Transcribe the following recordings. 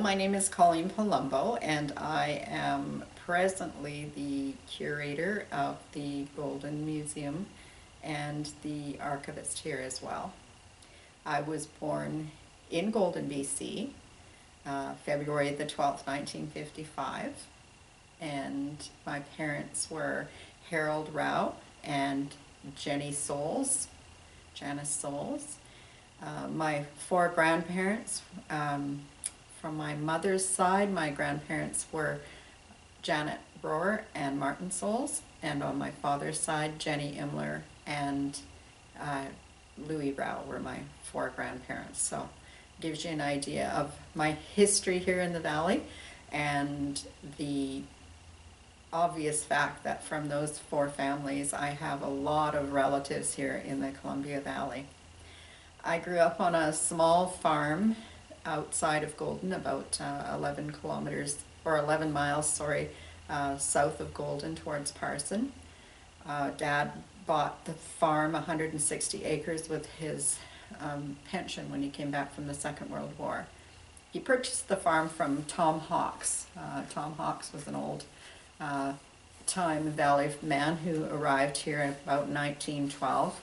my name is Colleen Palumbo, and I am presently the curator of the Golden Museum and the archivist here as well. I was born in Golden, BC, February the 12th, 1955, and my parents were Harold Rao and Jenny Souls, Janice Souls. My four grandparents, from my mother's side, my grandparents were Janet Broer and Martin Souls, and on my father's side, Jenny Imler and Louis Rao were my four grandparents. So it gives you an idea of my history here in the valley and the obvious fact that from those four families I have a lot of relatives here in the Columbia Valley. I grew up on a small farm outside of Golden, about 11 kilometers, or 11 miles, south of Golden towards Parson. Dad bought the farm, 160 acres, with his pension when he came back from the Second World War. He purchased the farm from Tom Hawks. Tom Hawks was an old time Valley man who arrived here in about 1912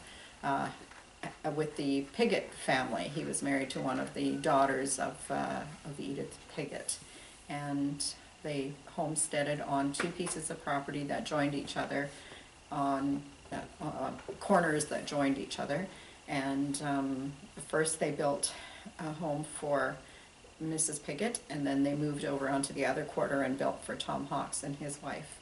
with the Piggott family. He was married to one of the daughters of Edith Piggott, and they homesteaded on two pieces of property that joined each other, on corners that joined each other. And first they built a home for Mrs. Piggott, and then they moved over onto the other quarter and built for Tom Hawks and his wife.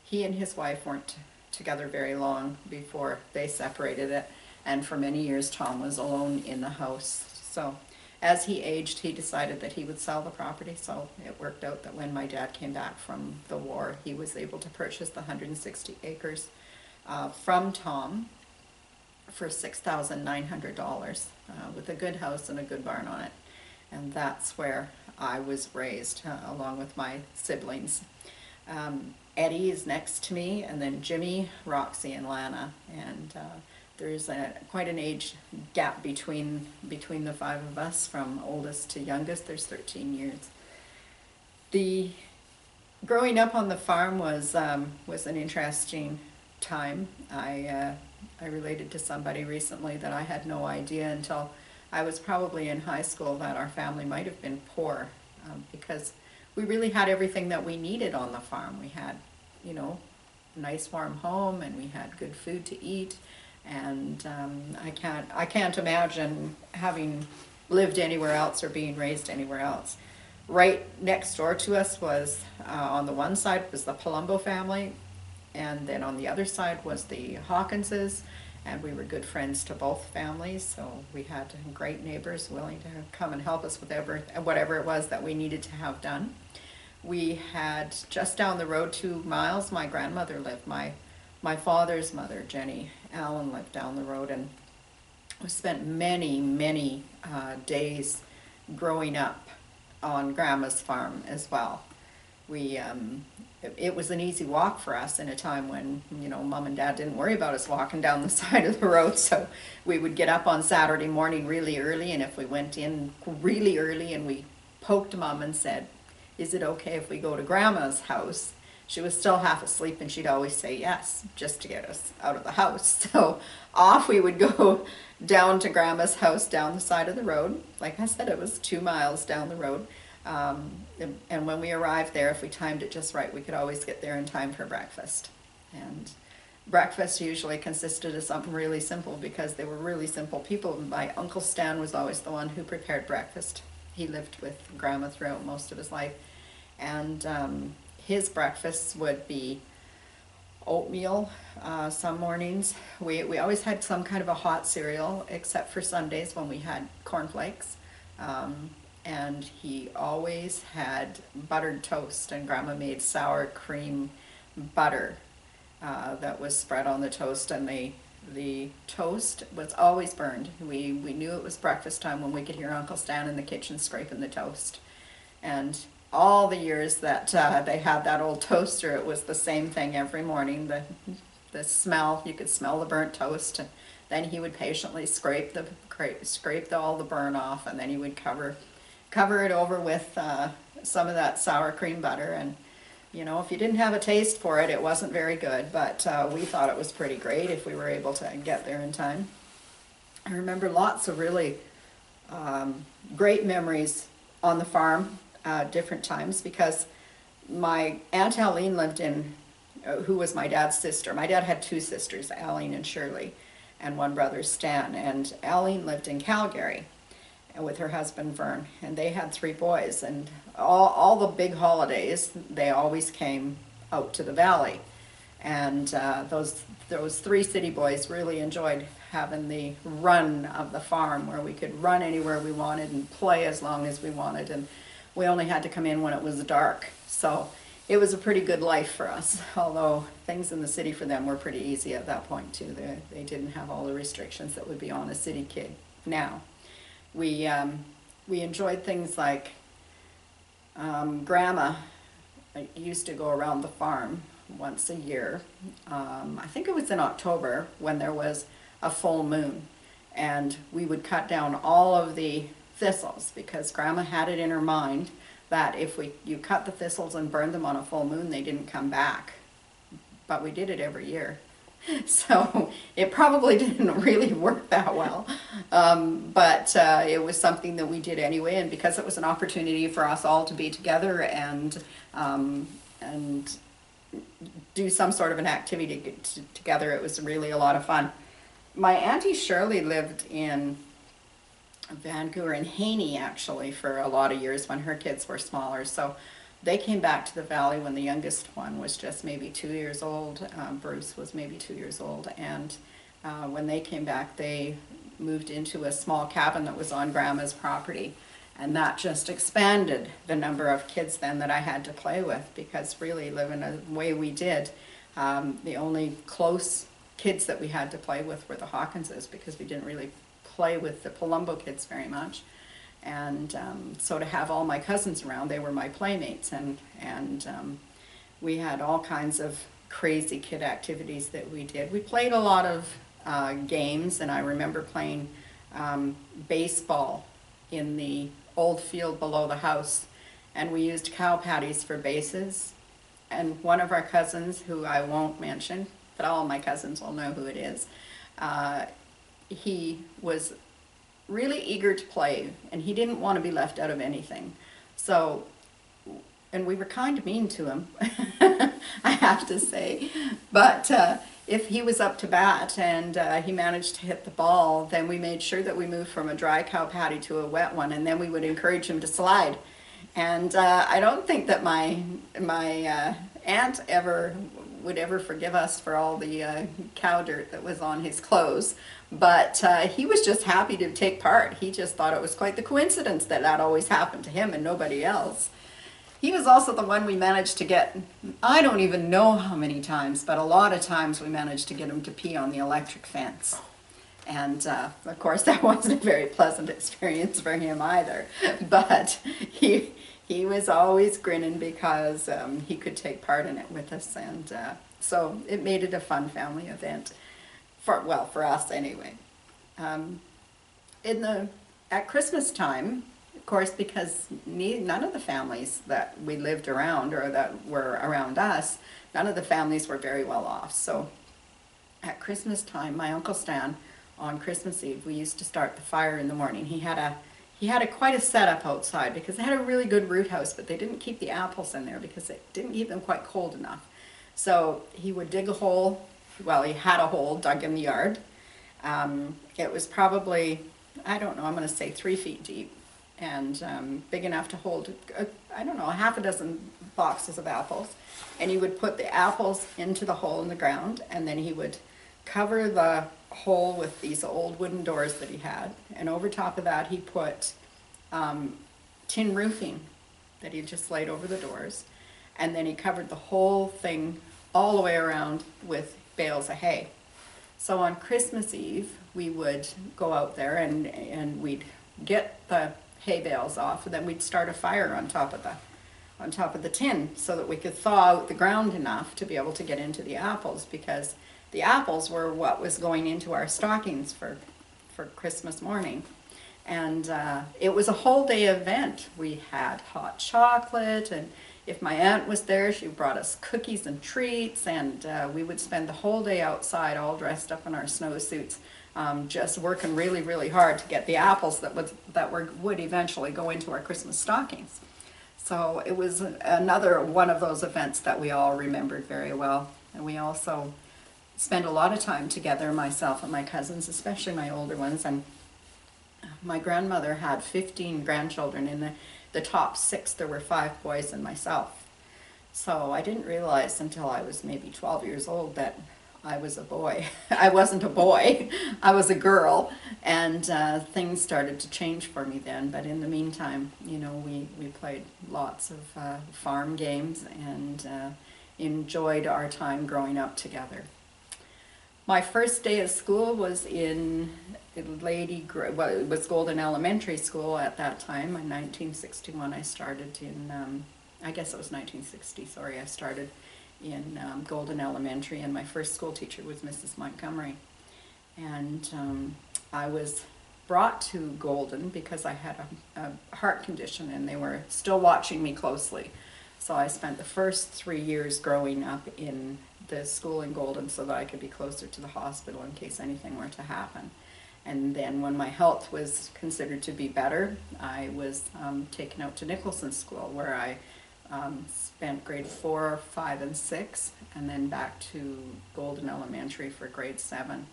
He and his wife weren't together very long before they separated it, and for many years Tom was alone in the house. So as he aged, he decided that he would sell the property, so it worked out that when my dad came back from the war, he was able to purchase the 160 acres from Tom for $6,900 with a good house and a good barn on it. And that's where I was raised, along with my siblings. Eddie is next to me, and then Jimmy, Roxy, and Lana. And there's quite an age gap between the five of us, from oldest to youngest. There's 13 years. The growing up on the farm was an interesting time. I related to somebody recently that I had no idea until I was probably in high school that our family might have been poor, because we really had everything that we needed on the farm. We had, a nice warm home, and we had good food to eat. And I can't imagine having lived anywhere else or being raised anywhere else. Right next door to us was, on the one side was the Palumbo family, and then on the other side was the Hawkinses. And we were good friends to both families, so we had great neighbors willing to come and help us with whatever it was that we needed to have done. We had just down the road 2 miles, my grandmother lived. My father's mother, Jenny Allen, lived down the road, and we spent many days growing up on Grandma's farm as well. It was an easy walk for us in a time when, Mom and Dad didn't worry about us walking down the side of the road. So we would get up on Saturday morning really early, and if we went in really early and we poked Mom and said, "Is it okay if we go to Grandma's house?" She was still half asleep, and she'd always say yes, just to get us out of the house. So off we would go down to Grandma's house down the side of the road. Like I said, it was 2 miles down the road. And when we arrived there, if we timed it just right, we could always get there in time for breakfast. And breakfast usually consisted of something really simple, because they were really simple people. My Uncle Stan was always the one who prepared breakfast. He lived with Grandma throughout most of his life. And his breakfasts would be oatmeal some mornings. We always had some kind of a hot cereal, except for Sundays when we had cornflakes. And he always had buttered toast, and Grandma made sour cream butter that was spread on the toast, and the toast was always burned. We knew it was breakfast time when we could hear Uncle Stan in the kitchen scraping the toast. And all the years that they had that old toaster, it was the same thing every morning. The smell, you could smell the burnt toast, and then he would patiently scrape all the burn off, and then he would cover cover it over with some of that sour cream butter, and you know, if you didn't have a taste for it, it wasn't very good, but we thought it was pretty great if we were able to get there in time. I remember lots of really great memories on the farm, different times, because my Aunt Aline lived in, who was my dad's sister. My dad had two sisters, Aline and Shirley, and one brother, Stan, and Aline lived in Calgary with her husband Vern, and they had three boys, and all the big holidays they always came out to the valley, and those three city boys really enjoyed having the run of the farm, where we could run anywhere we wanted and play as long as we wanted, and we only had to come in when it was dark. So it was a pretty good life for us, although things in the city for them were pretty easy at that point too. They didn't have all the restrictions that would be on a city kid now. We enjoyed things like Grandma used to go around the farm once a year. I think it was in October when there was a full moon, and we would cut down all of the thistles, because Grandma had it in her mind that if you cut the thistles and burned them on a full moon, they didn't come back. But we did it every year. So it probably didn't really work that well, but it was something that we did anyway, and because it was an opportunity for us all to be together and do some sort of an activity together, it was really a lot of fun. My Auntie Shirley lived in Vancouver and Haney actually for a lot of years when her kids were smaller, so they came back to the valley when the youngest one was just maybe 2 years old. Bruce was maybe 2 years old, and when they came back, they moved into a small cabin that was on Grandma's property, and that just expanded the number of kids then that I had to play with, because really living the way we did, the only close kids that we had to play with were the Hawkinses, because we didn't really play with the Palumbo kids very much. And so to have all my cousins around, they were my playmates, and we had all kinds of crazy kid activities that we did. We played a lot of games, and I remember playing baseball in the old field below the house, and we used cow patties for bases. And one of our cousins, who I won't mention, but all my cousins will know who it is, he was really eager to play, and he didn't want to be left out of anything. So, and we were kind of mean to him, I have to say, but if he was up to bat and he managed to hit the ball, then we made sure that we moved from a dry cow patty to a wet one, and then we would encourage him to slide. And I don't think that my aunt would ever forgive us for all the cow dirt that was on his clothes, but he was just happy to take part. He just thought it was quite the coincidence that that always happened to him and nobody else. He was also the one we managed to get, I don't even know how many times, but a lot of times we managed to get him to pee on the electric fence. And of course that wasn't a very pleasant experience for him either, but he was always grinning because he could take part in it with us, and so it made it a fun family event, for us anyway. At Christmas time, of course, because none of the families that we lived around or that were around us, none of the families were very well off. So at Christmas time, my Uncle Stan, on Christmas Eve, we used to start the fire in the morning. He had quite a setup outside, because they had a really good root house, but they didn't keep the apples in there because it didn't keep them quite cold enough. So he would dig a hole. Well, he had a hole dug in the yard. It was probably, I don't know, I'm going to say 3 feet deep, and big enough to hold, I don't know, half a dozen boxes of apples. And he would put the apples into the hole in the ground, and then he would cover the hole with these old wooden doors that he had, and over top of that he put tin roofing that he just laid over the doors, and then he covered the whole thing all the way around with bales of hay. So on Christmas Eve we would go out there and we'd get the hay bales off, and then we'd start a fire on top of the tin so that we could thaw out the ground enough to be able to get into the apples, because the apples were what was going into our stockings for Christmas morning. And it was a whole day event. We had hot chocolate, and if my aunt was there, she brought us cookies and treats, and we would spend the whole day outside all dressed up in our snowsuits, just working really, really hard to get the apples would eventually go into our Christmas stockings. So it was another one of those events that we all remembered very well. And we also spent a lot of time together, myself and my cousins, especially my older ones. And my grandmother had 15 grandchildren. In the top 6, there were 5 boys and myself. So I didn't realize until I was maybe 12 years old that I was a boy. I wasn't a boy, I was a girl, and things started to change for me then. But in the meantime, you know, we played lots of farm games and enjoyed our time growing up together. My first day of school was in well, it was Golden Elementary School at that time. In 1961, I started in, I guess it was 1960, sorry, I started in Golden Elementary, and my first school teacher was Mrs. Montgomery. And I was brought to Golden because I had a heart condition, and they were still watching me closely. So I spent the first 3 years growing up in the school in Golden so that I could be closer to the hospital in case anything were to happen. And then when my health was considered to be better, I was taken out to Nicholson School, where I spent grade 4, 5, and 6, and then back to Golden Elementary for grade 7.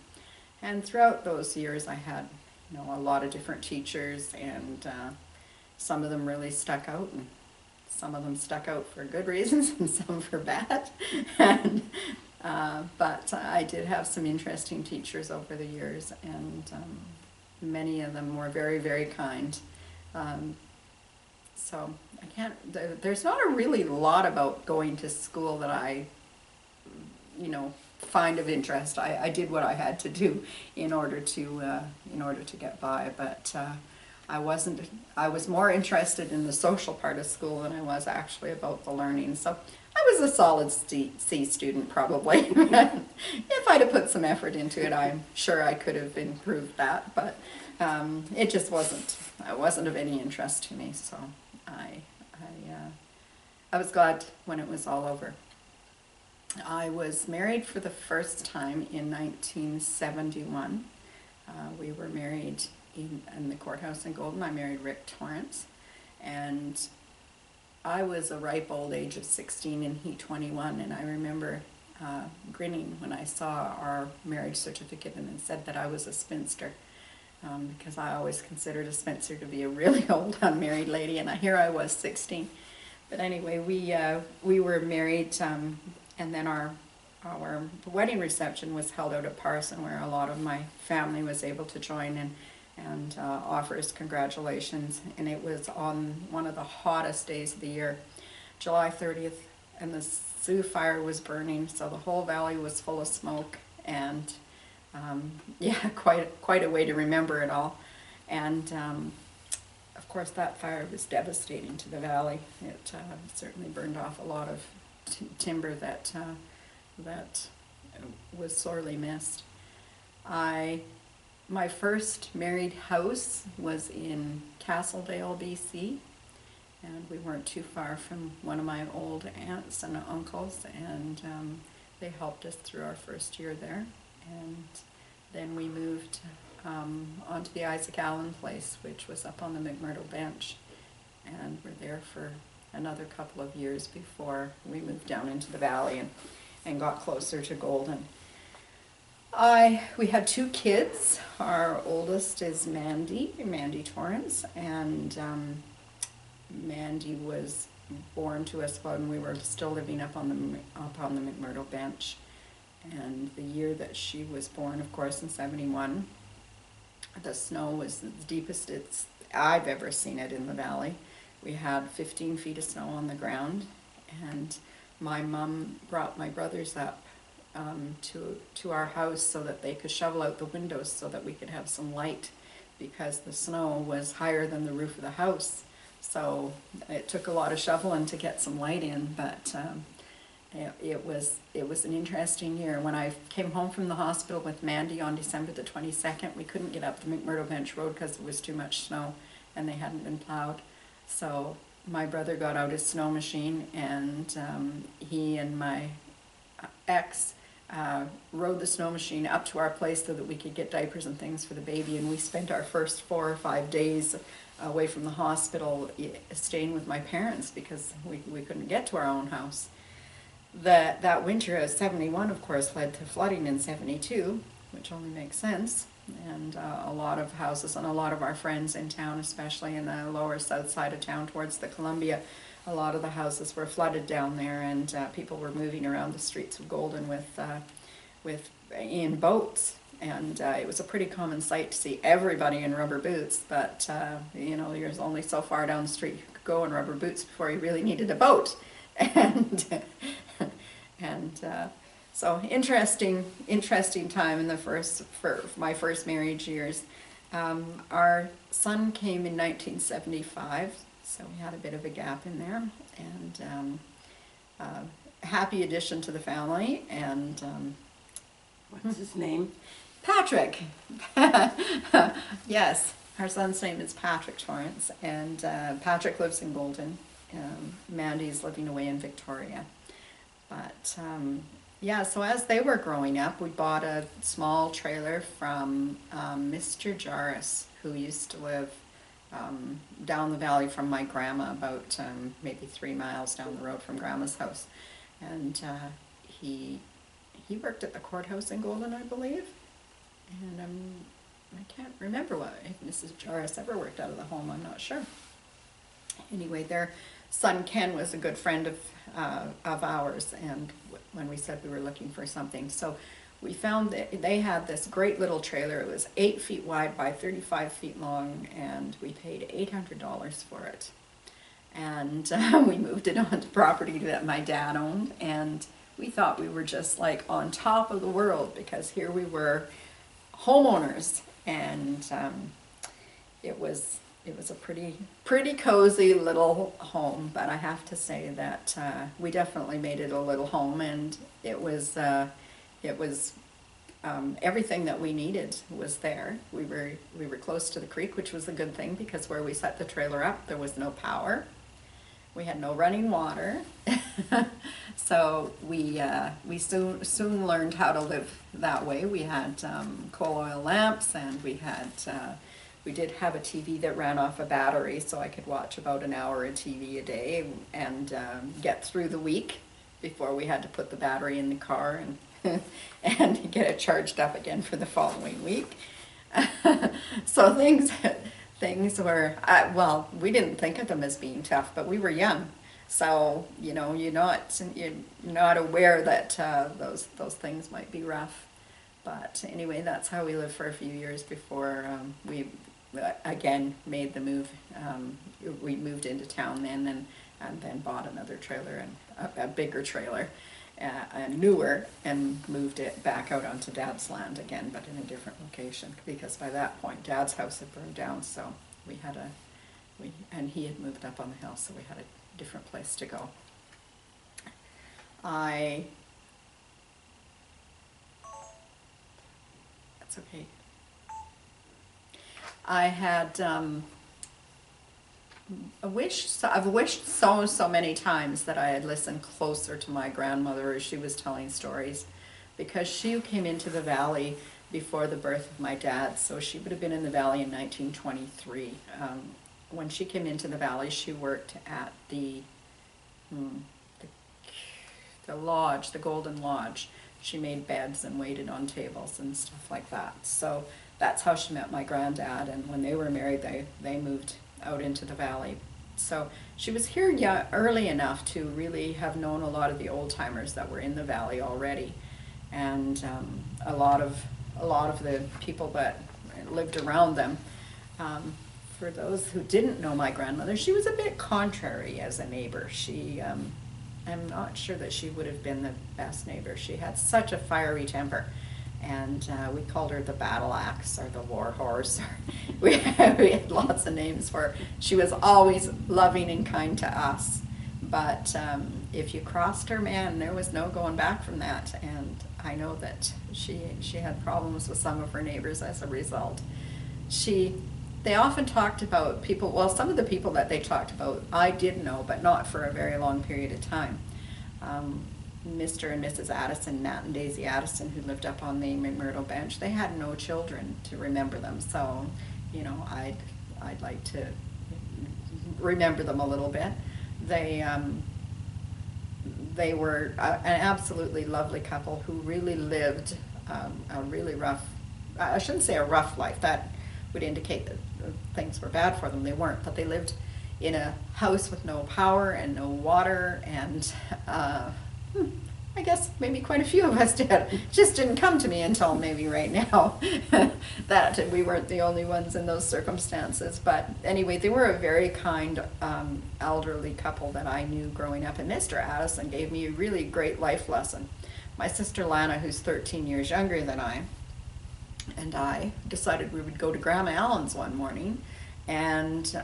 And throughout those years, I had, you know, a lot of different teachers, and some of them really stuck out, and some of them stuck out for good reasons, and some for bad. And but I did have some interesting teachers over the years, and many of them were very, very kind. So I can't, there's not a really lot about going to school that I, you know, find of interest. I did what I had to do in order to get by, but I was more interested in the social part of school than I was actually about the learning. So I was a solid C student probably. If I'd have put some effort into it, I'm sure I could have improved that, but it just wasn't of any interest to me. So I was glad when it was all over. I was married for the first time in 1971. We were married in the courthouse in Golden. I married Rick Torrance, and I was a ripe old age of 16 and he 21, and I remember grinning when I saw our marriage certificate and it said that I was a spinster, because I always considered a spinster to be a really old unmarried lady, and here I was 16. But anyway, we were married, and then our wedding reception was held out at Parson, where a lot of my family was able to join and offer us congratulations. And it was on one of the hottest days of the year, July 30th, and the Sioux fire was burning, so the whole valley was full of smoke, and yeah, quite a way to remember it all. And of course, that fire was devastating to the valley. It certainly burned off a lot of timber that was sorely missed. My first married house was in Castledale, BC, and we weren't too far from one of my old aunts and uncles, and they helped us through our first year there. And then we moved onto the Isaac Allen place, which was up on the McMurdo Bench, and were there for another couple of years before we moved down into the valley and got closer to Golden. We had 2 kids. Our oldest is Mandy Torrance, and Mandy was born to us when we were still living up on the McMurdo Bench. And the year that she was born, of course, in 71, the snow was the deepest I've ever seen it in the valley. We had 15 feet of snow on the ground, and my mom brought my brothers up to our house so that they could shovel out the windows so that we could have some light, because the snow was higher than the roof of the house. So it took a lot of shoveling to get some light in, but it was an interesting year. When I came home from the hospital with Mandy on December the 22nd, we couldn't get up the McMurdo Bench Road because there was too much snow and they hadn't been plowed. So my brother got out his snow machine, and he and my ex rode the snow machine up to our place so that we could get diapers and things for the baby, and we spent our first 4 or 5 days away from the hospital staying with my parents because we couldn't get to our own house. That winter of 71, of course, led to flooding in 72, which only makes sense. And a lot of houses and a lot of our friends in town, especially in the lower south side of town towards the Columbia, a lot of the houses were flooded down there, and people were moving around the streets of Golden in boats. And it was a pretty common sight to see everybody in rubber boots, but you know, there's only so far down the street you could go in rubber boots before you really needed a boat. And so interesting time in for my first marriage years. Our son came in 1975, so we had a bit of a gap in there, and happy addition to the family. And what's his name? Patrick. Yes, our son's name is Patrick Torrance, and Patrick lives in Golden. Mandy's living away in Victoria. But yeah, so as they were growing up, we bought a small trailer from Mr. Jarvis, who used to live down the valley from my grandma, about maybe 3 miles down the road from Grandma's house. And he worked at the courthouse in Golden, I believe. And I can't remember if Mrs. Jarvis ever worked out of the home, I'm not sure. Anyway, their son Ken was a good friend of ours, and when we said we were looking for something, so we found that they had this great little trailer. It was 8 feet wide by 35 feet long, and we paid $800 for it. And we moved it onto property that my dad owned, and we thought we were just like on top of the world, because here we were homeowners, and it was a pretty cozy little home. But I have to say that we definitely made it a little home, and it was everything that we needed was there. We were close to the creek, which was a good thing, because where we set the trailer up, there was no power. We had no running water. So we soon learned how to live that way. We had coal oil lamps, and we did have a TV that ran off a battery, so I could watch about an hour of TV a day and get through the week before we had to put the battery in the car and and get it charged up again for the following week. So things were, well, we didn't think of them as being tough, but we were young. So, you know, you're not aware that those things might be rough. But anyway, that's how we lived for a few years before we again made the move. We moved into town then, and then bought another trailer, and a bigger trailer, newer, and moved it back out onto Dad's land again, but in a different location, because by that point Dad's house had burned down, so and he had moved up on the hill, so we had a different place to go. That's okay. I had I've wished so many times that I had listened closer to my grandmother as she was telling stories, because she came into the valley before the birth of my dad, so she would have been in the valley in 1923. When she came into the valley, she worked at the lodge, the Golden Lodge. She made beds and waited on tables and stuff like that. So that's how she met my granddad, and when they were married, they moved out into the valley. So she was here early enough to really have known a lot of the old timers that were in the valley already, and a lot of the people that lived around them. For those who didn't know my grandmother, she was a bit contrary as a neighbor. I'm not sure that she would have been the best neighbor. She had such a fiery temper, and we called her the battle axe or the war horse. we had lots of names for her. She was always loving and kind to us, But if you crossed her, man, there was no going back from that. And I know that she had problems with some of her neighbors as a result. They often talked about people, well, some of the people that they talked about I did know, but not for a very long period of time. Mr. and Mrs. Addison, Nat and Daisy Addison, who lived up on the McMurdo bench, they had no children to remember them. So, you know, I'd like to remember them a little bit. They were an absolutely lovely couple who really lived a really rough, I shouldn't say a rough life, that would indicate that things were bad for them. They weren't, but they lived in a house with no power and no water, and I guess maybe quite a few of us did. It just didn't come to me until maybe right now that we weren't the only ones in those circumstances. But anyway, they were a very kind elderly couple that I knew growing up, and Mr. Addison gave me a really great life lesson. My sister Lana, who's 13 years younger than I, and I decided we would go to Grandma Allen's one morning, and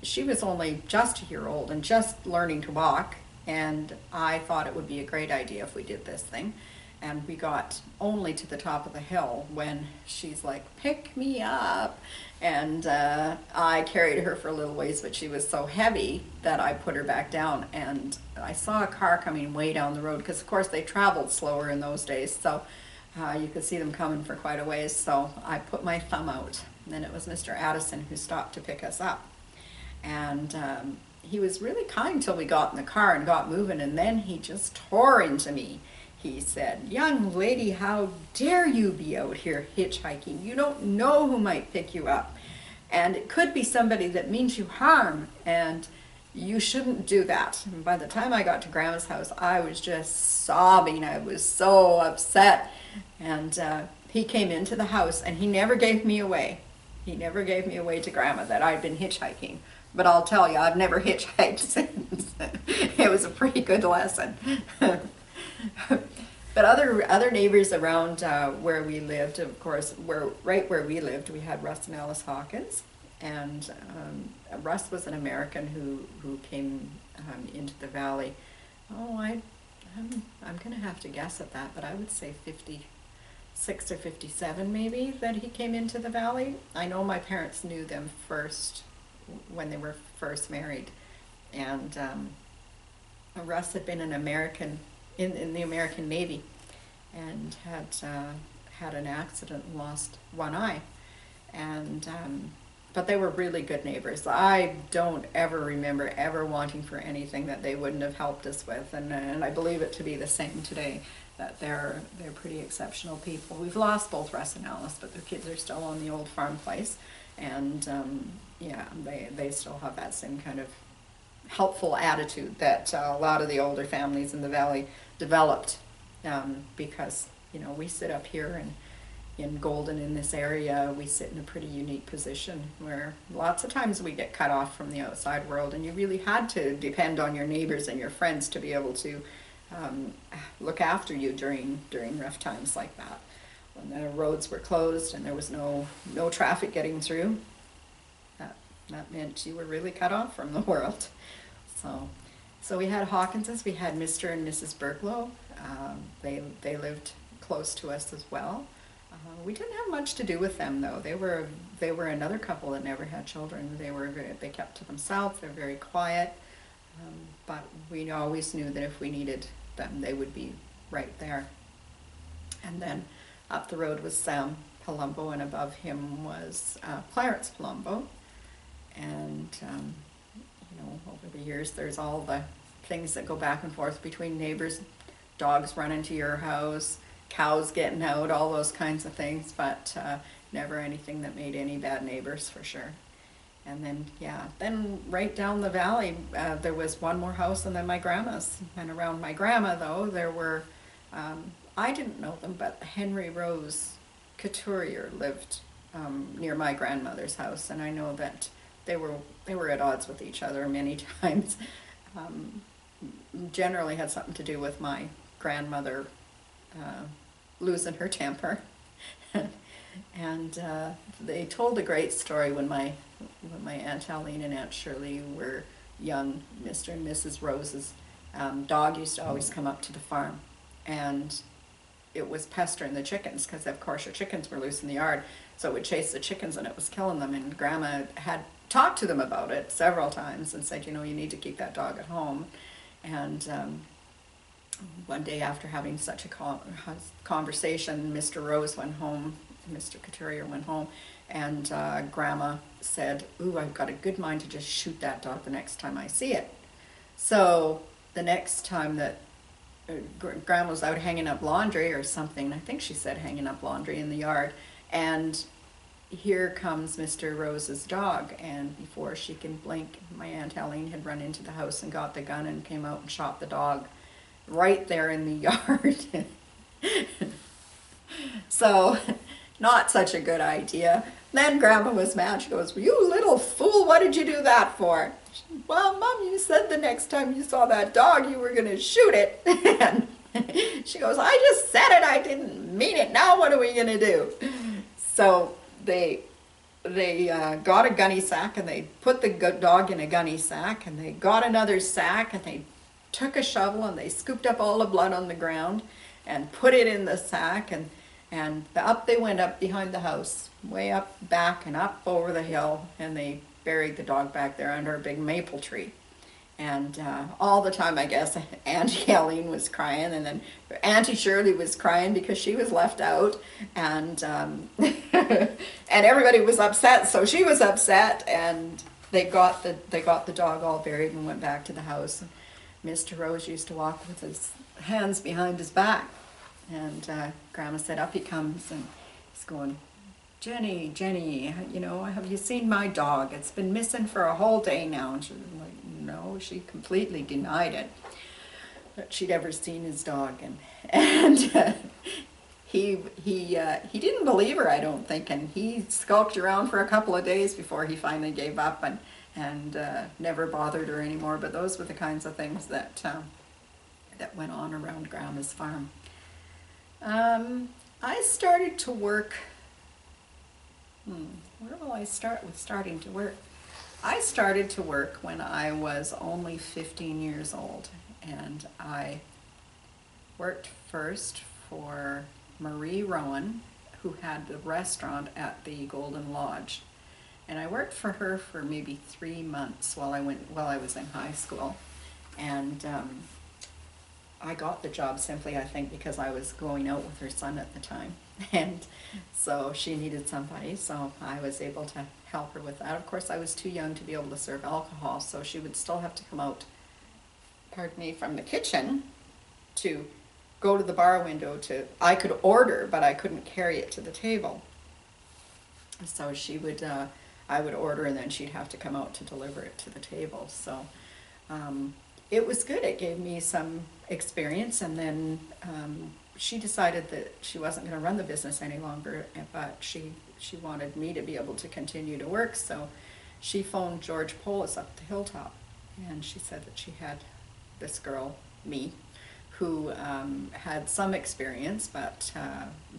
she was only just a year old and just learning to walk, and I thought it would be a great idea if we did this thing. And we got only to the top of the hill when she's like, pick me up. And I carried her for a little ways, but she was so heavy that I put her back down. And I saw a car coming way down the road, because of course they traveled slower in those days, so you could see them coming for quite a ways. So I put my thumb out, and then it was Mr. Addison who stopped to pick us up. And he was really kind till we got in the car and got moving, and then he just tore into me. He said, young lady, how dare you be out here hitchhiking? You don't know who might pick you up. And it could be somebody that means you harm, and you shouldn't do that. And by the time I got to Grandma's house, I was just sobbing. I was so upset. And he came into the house, and he never gave me away. He never gave me away to Grandma that I'd been hitchhiking. But I'll tell you, I've never hitchhiked since. It was a pretty good lesson. But other neighbors around where we lived, of course, right where we lived, we had Russ and Alice Hawkins. And Russ was an American who came into the valley. Oh, I'm going to have to guess at that, but I would say 56 or 57 maybe that he came into the valley. I know my parents knew them first when they were first married, and Russ had been an American in the American Navy, and had an accident and lost one eye, and but they were really good neighbors. I don't ever remember ever wanting for anything that they wouldn't have helped us with, and I believe it to be the same today, that they're pretty exceptional people. We've lost both Russ and Alice, but their kids are still on the old farm place, and yeah, they still have that same kind of helpful attitude that a lot of the older families in the valley developed, because, you know, we sit up here and in Golden, in this area, we sit in a pretty unique position where lots of times we get cut off from the outside world, and you really had to depend on your neighbors and your friends to be able to look after you during rough times like that. When the roads were closed and there was no traffic getting through, that meant you were really cut off from the world. So we had Hawkinses, we had Mr. and Mrs. Burglow. They lived close to us as well. We didn't have much to do with them, though. They were another couple that never had children. They kept to themselves. They're very quiet, but we always knew that if we needed them, they would be right there. And then up the road was Sam Palumbo, and above him was Clarence Palumbo. And you know, over the years, there's all the things that go back and forth between neighbors, dogs running to your house, cows getting out, all those kinds of things, but never anything that made any bad neighbors, for sure. And then, yeah, then right down the valley, there was one more house, and then my grandma's. And around my grandma, though, there were, I didn't know them, but Henry Rose Couturier lived near my grandmother's house, and I know that they were at odds with each other many times. Generally had something to do with my grandmother losing her temper. And they told a great story when my Aunt Aline and Aunt Shirley were young Mr. and Mrs. Rose's dog used to always come up to the farm, and it was pestering the chickens because, of course, your chickens were loose in the yard, so it would chase the chickens and it was killing them. And Grandma had talked to them about it several times and said, you know, you need to keep that dog at home. And one day, after having such a conversation, Mr. Rose went home, Mr. Couturier went home, and Grandma said, ooh, I've got a good mind to just shoot that dog the next time I see it. So the next time that Grandma was out hanging up laundry or something, I think she said hanging up laundry in the yard, and here comes Mr. Rose's dog, and before she can blink, my Aunt Helene had run into the house and got the gun and came out and shot the dog right there in the yard. So, not such a good idea. Then Grandma was mad. She goes, you little fool, what did you do that for? Well, Mom, you said the next time you saw that dog you were going to shoot it. And she goes, I just said it, I didn't mean it. Now what are we going to do? So they got a gunny sack, and they put the dog in a gunny sack, and they got another sack, and they took a shovel and they scooped up all the blood on the ground and put it in the sack, and up they went up behind the house, way up back and up over the hill, and they buried the dog back there under a big maple tree. And all the time, I guess, Auntie Helene was crying, and then Auntie Shirley was crying because she was left out, and and everybody was upset, so she was upset, and they got the dog all buried and went back to the house. Mr. Rose used to walk with his hands behind his back, and Grandma said, up he comes, and he's going, Jenny, Jenny, you know, have you seen my dog? It's been missing for a whole day now. And she was like, no, she completely denied it, that she'd ever seen his dog. And he didn't believe her, I don't think, and he skulked around for a couple of days before he finally gave up and never bothered her anymore. But those were the kinds of things that that went on around Grandma's farm. I started to work. Where will I start with starting to work? I started to work when I was only 15 years old, and I worked first for Marie Rowan, who had the restaurant at the Golden Lodge. And I worked for her for maybe 3 months while I was in high school. And I got the job simply, I think, because I was going out with her son at the time. And so she needed somebody, so I was able to help her with that. Of course, I was too young to be able to serve alcohol, so she would still have to come out, pardon me, from the kitchen to go to the bar window I could order, but I couldn't carry it to the table. So she would, I would order, and then she'd have to come out to deliver it to the table. So it was good. It gave me some experience, and then she decided that she wasn't going to run the business any longer, but she wanted me to be able to continue to work, so she phoned George Polis up the hilltop, and she said that she had this girl, me, who had some experience, but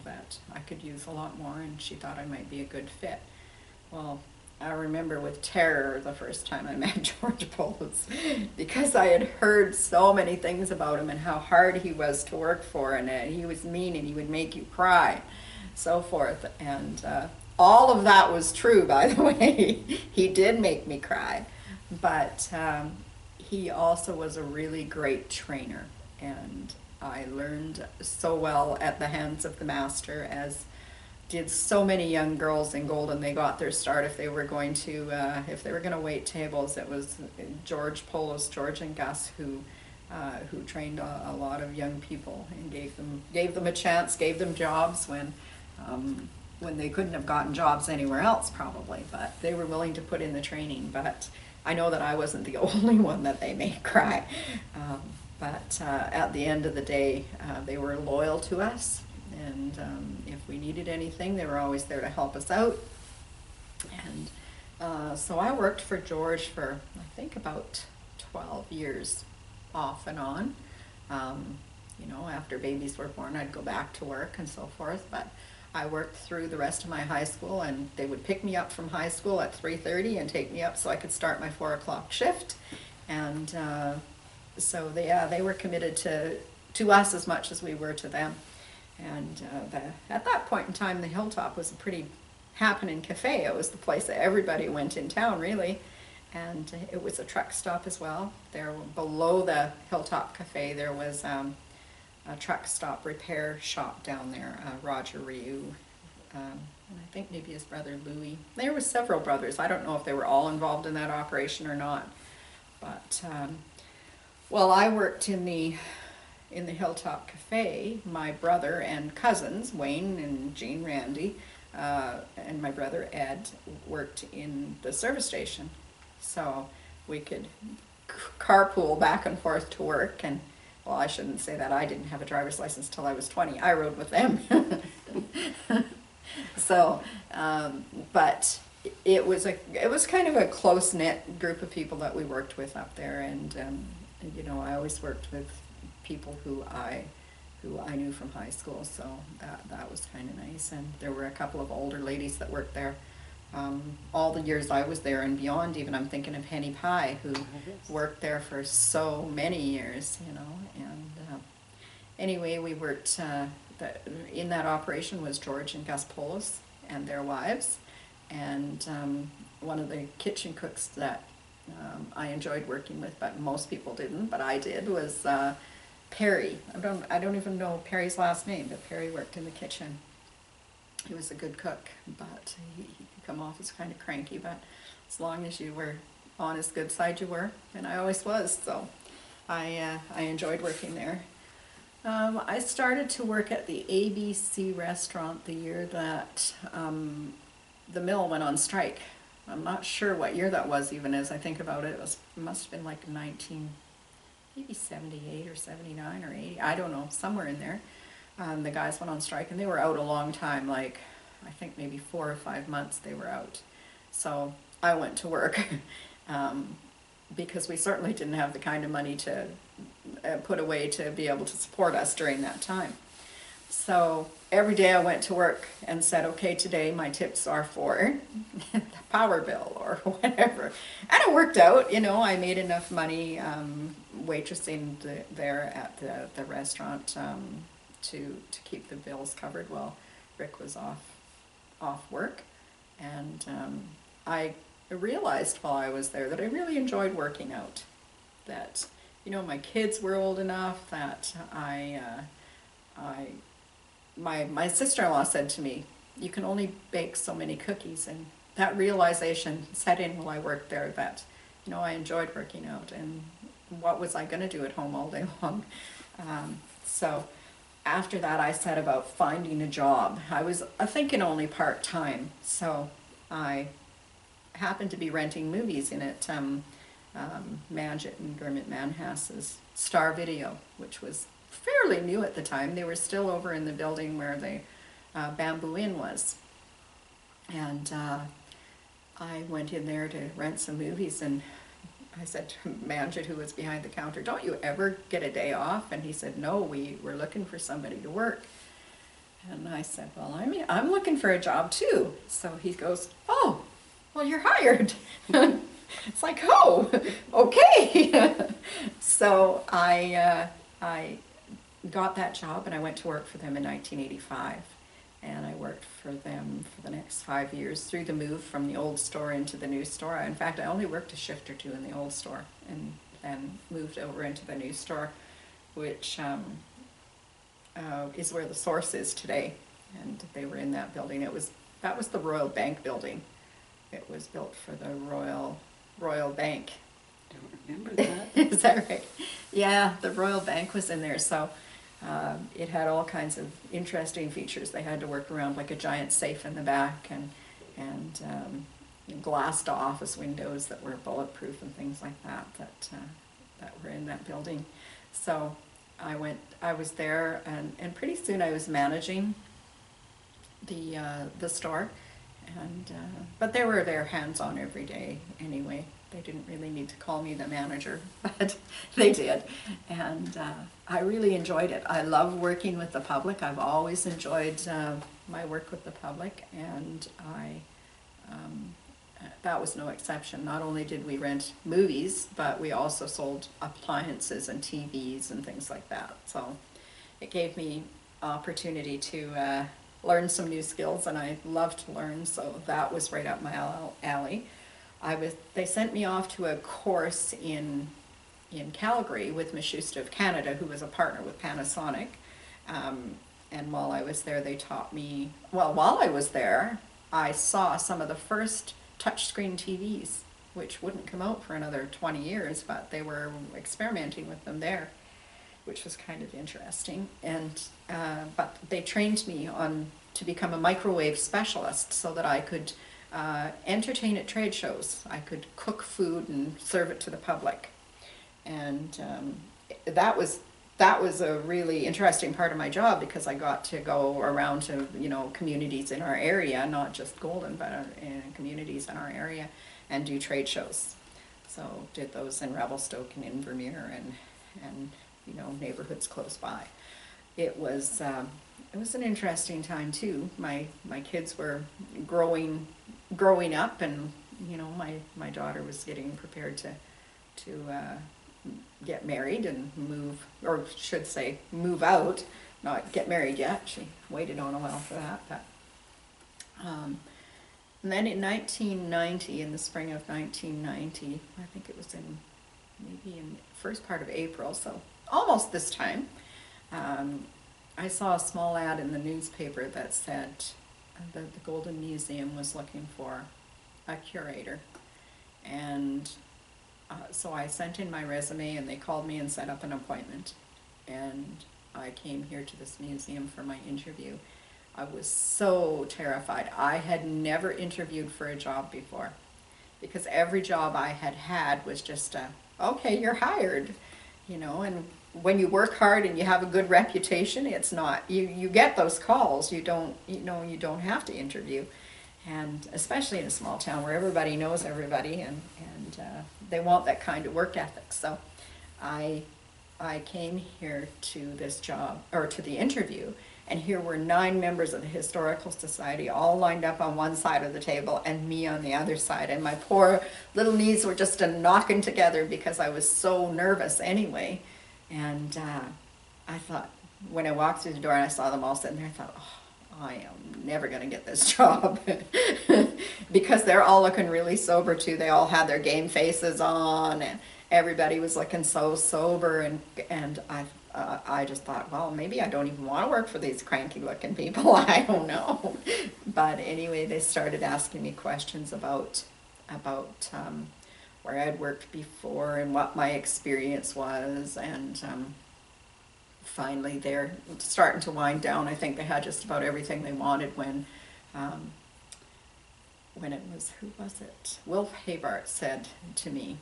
that I could use a lot more, and she thought I might be a good fit. Well, I remember with terror the first time I met George Polis, because I had heard so many things about him and how hard he was to work for, and he was mean and he would make you cry, so forth. And all of that was true, by the way. He did make me cry, but he also was a really great trainer, and I learned so well at the hands of the master, as did so many young girls in Golden. They got their start if they were going to wait tables. It was George Polis, George and Gus who trained a lot of young people and gave them a chance, gave them jobs when they couldn't have gotten jobs anywhere else probably, but they were willing to put in the training. But I know that I wasn't the only one that they made cry. But at the end of the day, they were loyal to us. And if we needed anything, they were always there to help us out. And so I worked for George for, I think, about 12 years, off and on. You know, after babies were born, I'd go back to work and so forth. But I worked through the rest of my high school, and they would pick me up from high school at 3:30 and take me up so I could start my 4 o'clock shift. And so they were committed to us as much as we were to them. And at that point in time, the Hilltop was a pretty happening cafe. It was the place that everybody went in town, really. And it was a truck stop as well. There, below the Hilltop Cafe, there was a truck stop repair shop down there, Roger Ryu, and I think maybe his brother Louis. There were several brothers. I don't know if they were all involved in that operation or not. But, well, I worked in the Hilltop Cafe. My brother and cousins, Wayne and Jean Randy, and my brother Ed, worked in the service station. So we could carpool back and forth to work. And, well, I shouldn't say that. I didn't have a driver's license till I was 20. I rode with them. So, but it was kind of a close-knit group of people that we worked with up there. And, you know, I always worked with people who I knew from high school, so that was kind of nice. And there were a couple of older ladies that worked there all the years I was there and beyond. Even I'm thinking of Henny Pye, who worked there for so many years, you know. And anyway, we worked in that operation was George and Gus Polis and their wives, and one of the kitchen cooks that I enjoyed working with, but most people didn't, but I did, was Perry. I don't even know Perry's last name, but Perry worked in the kitchen. He was a good cook, but he could come off as kind of cranky, but as long as you were on his good side, you were, and I always was, so I enjoyed working there. I started to work at the ABC restaurant the year that the mill went on strike. I'm not sure what year that was, even as I think about it. It must have been like maybe 78 or 79 or 80, I don't know, somewhere in there. The guys went on strike, and they were out a long time, like I think maybe 4 or 5 months they were out. So I went to work because we certainly didn't have the kind of money to put away to be able to support us during that time. So every day I went to work and said, okay, today my tips are for the power bill or whatever. And it worked out, you know. I made enough money waitressing there at the restaurant to keep the bills covered while Rick was off work. And I realized while I was there that I really enjoyed working out. That, you know, my kids were old enough that my sister-in-law said to me, you can only bake so many cookies, and that realization set in while I worked there that, you know, I enjoyed working out, and what was I going to do at home all day long? So after that I set about finding a job. I was thinking only part-time, so I happened to be renting movies in it. Manjit and Gurmit Manhas's Star Video, which was fairly new at the time. They were still over in the building where the Bamboo Inn was. And I went in there to rent some movies, and I said to Manjit, who was behind the counter, don't you ever get a day off? And he said, no, we were looking for somebody to work. And I said, well, I'm looking for a job too. So he goes, oh, well, you're hired. It's like, oh, okay. So I got that job, and I went to work for them in 1985. And I worked for them for the next 5 years through the move from the old store into the new store. In fact, I only worked a shift or two in the old store, and then moved over into the new store, which is where the Source is today. And they were in that building. That was the Royal Bank building. It was built for the Royal Bank. Don't remember that. Is that right? Yeah, the Royal Bank was in there, so it had all kinds of interesting features. They had to work around like a giant safe in the back, and glassed office windows that were bulletproof and things like that were in that building. So I was there, and pretty soon I was managing the store. And but they were there hands-on every day anyway. they didn't really need to call me the manager, but they did. And I really enjoyed it. I love working with the public. I've always enjoyed my work with the public, and that was no exception. Not only did we rent movies, but we also sold appliances and TVs and things like that. So it gave me opportunity to learn some new skills, and I love to learn, so that was right up my alley. They sent me off to a course in Calgary with Michusta of Canada, who was a partner with Panasonic. And while I was there, they taught me, well, while I was there, I saw some of the first touchscreen TVs, which wouldn't come out for another 20 years, but they were experimenting with them there, which was kind of interesting. And but they trained me to become a microwave specialist so that I could entertain at trade shows. I could cook food and serve it to the public. And that was a really interesting part of my job, because I got to go around to, communities in our area, not just Golden, but in communities in our area, and do trade shows. So did those in Revelstoke and in Vermeer and neighborhoods close by. It was an interesting time too. My kids were growing up, and my daughter was getting prepared to get married and move, or should say move out, not get married yet. She waited on a while for that. But and then in 1990, in the spring of 1990, I think it was maybe in first part of April, so almost this time, I saw a small ad in the newspaper that said that the Golden Museum was looking for a curator. And so I sent in my resume, and they called me and set up an appointment. And I came here to this museum for my interview. I was so terrified. I had never interviewed for a job before, because every job I had had was just okay, you're hired, and when you work hard and you have a good reputation, it's not, you get those calls. You don't have to interview. And especially in a small town where everybody knows everybody, and they want that kind of work ethic. So I came here to this job, or to the interview, and here were 9 members of the Historical Society all lined up on one side of the table and me on the other side. And my poor little knees were just knocking together because I was so nervous anyway. And I thought, when I walked through the door and I saw them all sitting there, I thought, oh, I am never going to get this job. Because they're all looking really sober too. They all had their game faces on, and everybody was looking so sober. And I just thought, well, maybe I don't even want to work for these cranky looking people. I don't know. But anyway, they started asking me questions about where I'd worked before and what my experience was. And finally, they're starting to wind down. I think they had just about everything they wanted when it was, who was it? Wilf Habart said to me,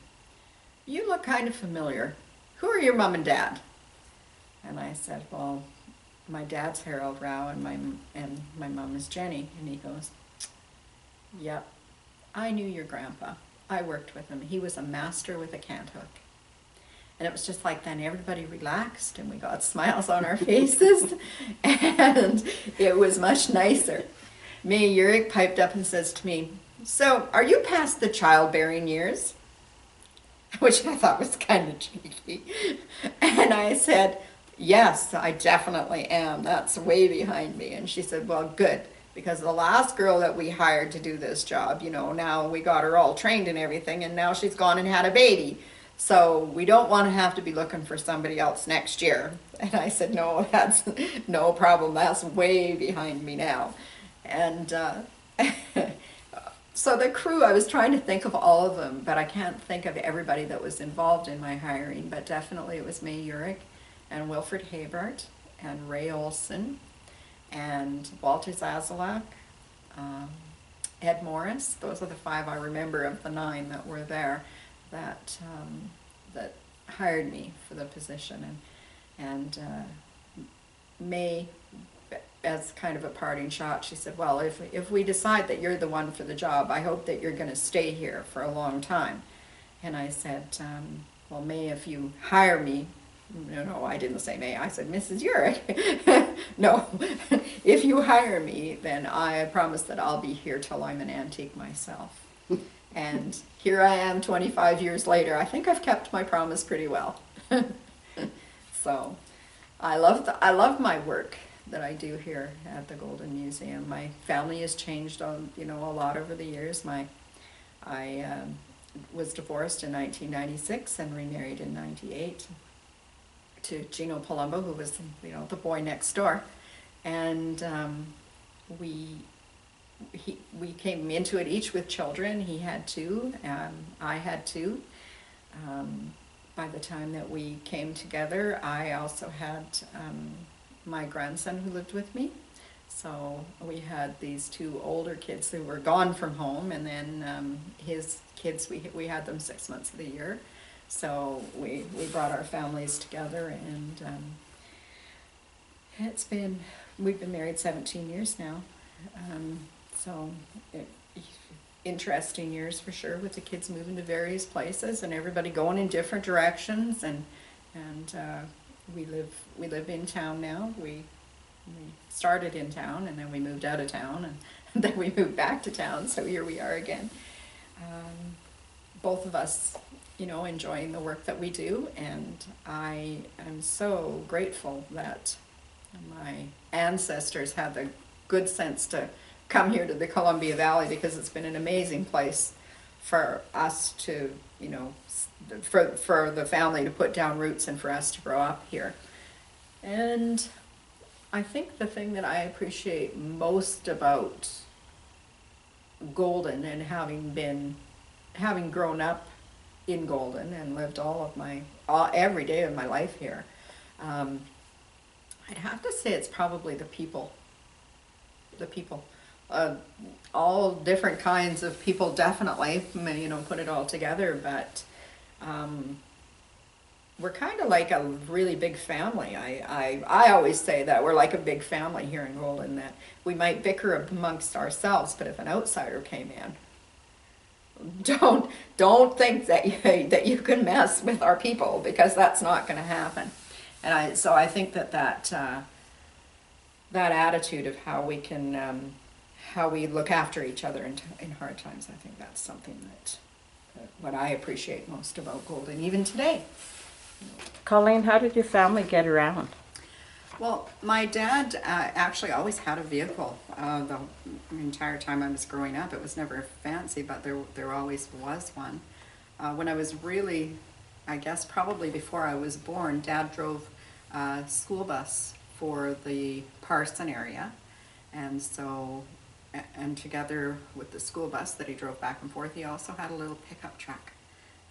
"You look kind of familiar. Who are your mom and dad?" And I said, "Well, my dad's Harold Rao and my mom is Jenny." And he goes, "Yep, I knew your grandpa. I worked with him. He was a master with a cant hook." And it was just like, then everybody relaxed and we got smiles on our faces, and it was much nicer. May Yurik piped up and says to me, "So, are you past the childbearing years?" Which I thought was kind of cheeky. And I said, "Yes, I definitely am. That's way behind me." And she said, "Well, good, because the last girl that we hired to do this job, now we got her all trained and everything, and now she's gone and had a baby. So we don't want to have to be looking for somebody else next year." And I said, "No, that's no problem. That's way behind me now." And so the crew, I was trying to think of all of them, but I can't think of everybody that was involved in my hiring. But definitely it was May Yurik and Wilfred Habart and Ray Olson and Walter Zazelak, Ed Morris. Those are the 5 I remember of the 9 that were there that hired me for the position. And May, as kind of a parting shot, she said, "Well, if we decide that you're the one for the job, I hope that you're going to stay here for a long time." And I said, well, May, if you hire me, no, I didn't say May, I said, Mrs. Urick, no, if you hire me, then I promise that I'll be here till I'm an antique myself. And here I am 25 years later. I think I've kept my promise pretty well. So I love my work that I do here at the Golden Museum. My family has changed a lot over the years. I was divorced in 1996 and remarried in 98 to Gino Palumbo, who was the boy next door, and we came into it each with children. He had two, I had two. By the time that we came together, I also had my grandson who lived with me. So we had these two older kids who were gone from home, and then his kids, we had them 6 months of the year. So we brought our families together, and we've been married 17 years now. So interesting years for sure, with the kids moving to various places and everybody going in different directions, and we live in town now. We started in town, and then we moved out of town, and then we moved back to town, so here we are again. Both of us, enjoying the work that we do, and I am so grateful that my ancestors had the good sense to come here to the Columbia Valley, because it's been an amazing place for us to, for the family to put down roots and for us to grow up here. And I think the thing that I appreciate most about Golden, and having grown up in Golden and lived every day of my life here, I'd have to say it's probably the people. All different kinds of people, definitely, put it all together, but we're kind of like a really big family. I always say that we're like a big family here in Golden, that we might bicker amongst ourselves, but if an outsider came in, don't think that you can mess with our people, because that's not going to happen. And I think that attitude of how we look after each other in hard times, I think that's something that what I appreciate most about Golden, even today. Colleen, how did your family get around? Well, my dad actually always had a vehicle the entire time I was growing up. It was never fancy, but there always was one. When I was really, I guess probably before I was born, Dad drove a school bus for the Parson area, and together with the school bus that he drove back and forth, he also had a little pickup truck.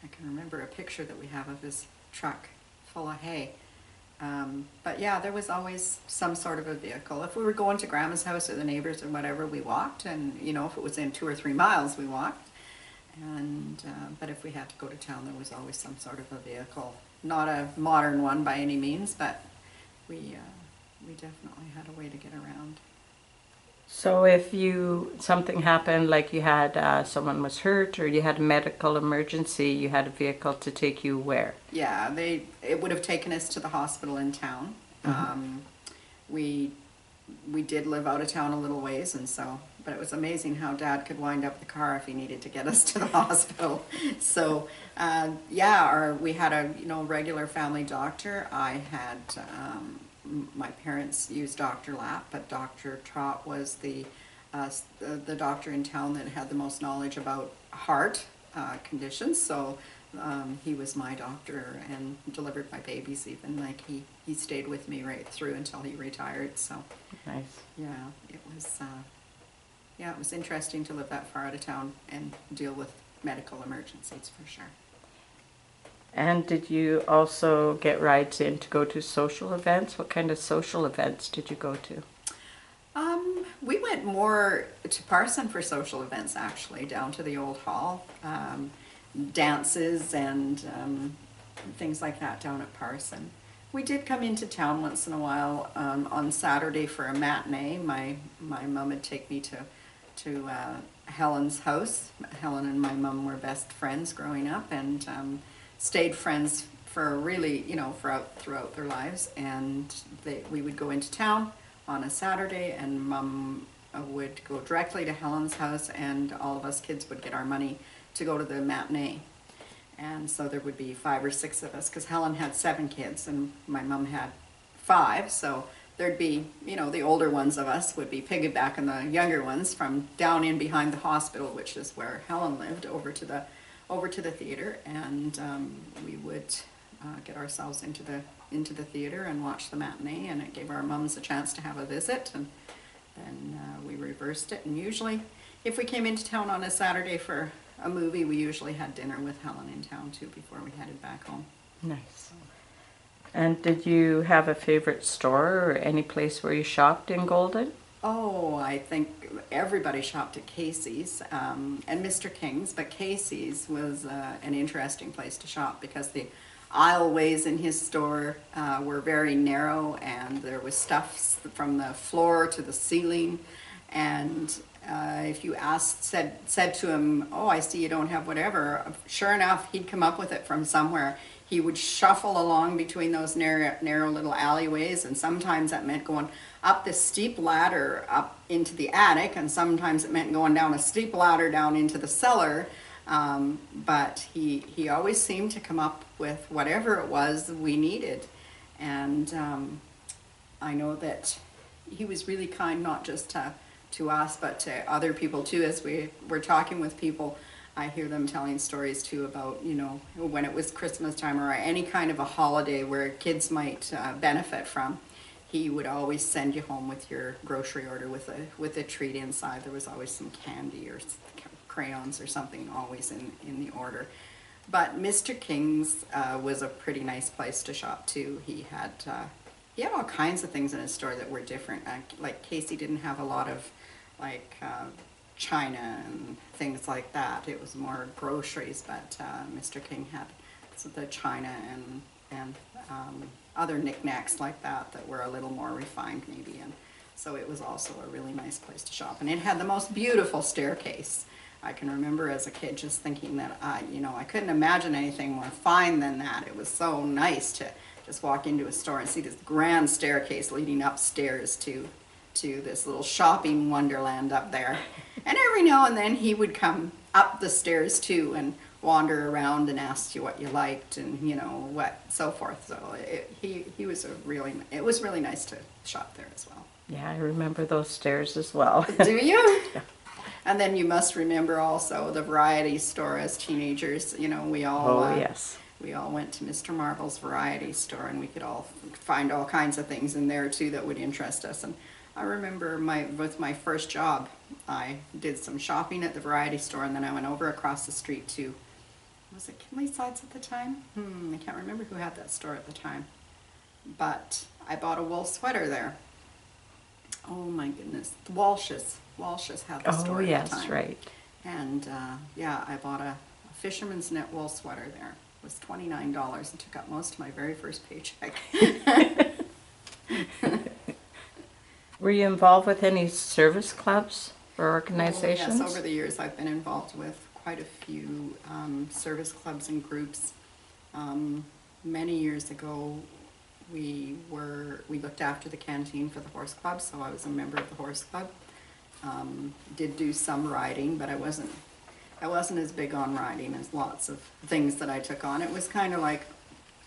I can remember a picture that we have of his truck full of hay. But yeah, there was always some sort of a vehicle. If we were going to Grandma's house or the neighbors or whatever, we walked, and if it was in 2 or 3 miles, we walked. And but if we had to go to town, there was always some sort of a vehicle. Not a modern one by any means, but we definitely had a way to get around. So if something happened, like you had someone was hurt or you had a medical emergency, you had a vehicle to take you where? Yeah, it would have taken us to the hospital in town. Mm-hmm. We did live out of town a little ways, but it was amazing how Dad could wind up the car if he needed to get us to the hospital. So we had a regular family doctor. I had my parents used Dr. Lapp, but Dr. Trott was the doctor in town that had the most knowledge about heart conditions. So he was my doctor and delivered my babies even. Like he stayed with me right through until he retired. So nice. Yeah, it was interesting to live that far out of town and deal with medical emergencies for sure. And did you also get rides in to go to social events? What kind of social events did you go to? We went more to Parson for social events, actually, down to the old hall. Dances and things like that down at Parson. We did come into town once in a while on Saturday for a matinee. My mom would take me to Helen's house. Helen and my mom were best friends growing up, and stayed friends for really, throughout their lives. And we would go into town on a Saturday, and Mom would go directly to Helen's house, and all of us kids would get our money to go to the matinee. And so there would be 5 or 6 of us, because Helen had 7 kids and my mom had 5. So there'd be, the older ones of us would be piggybacking the younger ones from down in behind the hospital, which is where Helen lived, over to the theater, and we would get ourselves into the theater and watch the matinee, and it gave our mums a chance to have a visit, and then we reversed it. And usually, if we came into town on a Saturday for a movie, we usually had dinner with Helen in town too before we headed back home. Nice. And did you have a favorite store or any place where you shopped in Golden? Oh, I think everybody shopped at Casey's and Mr. King's, but Casey's was an interesting place to shop because the aisleways in his store were very narrow, and there was stuff from the floor to the ceiling, and if you said to him, "Oh, I see you don't have whatever," sure enough, he'd come up with it from somewhere. He would shuffle along between those narrow little alleyways, and sometimes that meant going up this steep ladder up into the attic, and sometimes it meant going down a steep ladder down into the cellar. But he always seemed to come up with whatever it was we needed. And I know that he was really kind, not just to us, but to other people too. As we were talking with people, I hear them telling stories too about, when it was Christmas time or any kind of a holiday where kids might benefit from. He would always send you home with your grocery order with a treat inside. There was always some candy or crayons or something always in the order. But Mr. King's was a pretty nice place to shop too. He had all kinds of things in his store that were different. Like Casey didn't have a lot of china and things like that. It was more groceries, but Mr. King had the china and other knickknacks like that were a little more refined maybe, and so it was also a really nice place to shop. And it had the most beautiful staircase. I can remember as a kid just thinking that I couldn't imagine anything more fine than that. It was so nice to just walk into a store and see this grand staircase leading upstairs to this little shopping wonderland up there. And every now and then he would come up the stairs too and wander around and ask you what you liked and what so forth. So it was really nice to shop there as well. Yeah, I remember those stairs as well. Do you? Yeah. And then you must remember also the variety store as teenagers. We all Yes. we all went to Mr. Marvel's variety store, and we could all find all kinds of things in there too that would interest us. And I remember with my first job, I did some shopping at the variety store, and then I went over across the street to, was it Kinley Sides at the time? I can't remember who had that store at the time. But I bought a wool sweater there. Oh my goodness, the Walshes had the store at the time. Oh yes, right. And I bought a fisherman's knit wool sweater there. It was $29 and took up most of my very first paycheck. Were you involved with any service clubs or organizations? Oh, yes, over the years I've been involved with quite a few service clubs and groups. Many years ago, we looked after the canteen for the horse club, so I was a member of the horse club. Did do some riding, but I wasn't as big on riding as lots of things that I took on. It was kind of like,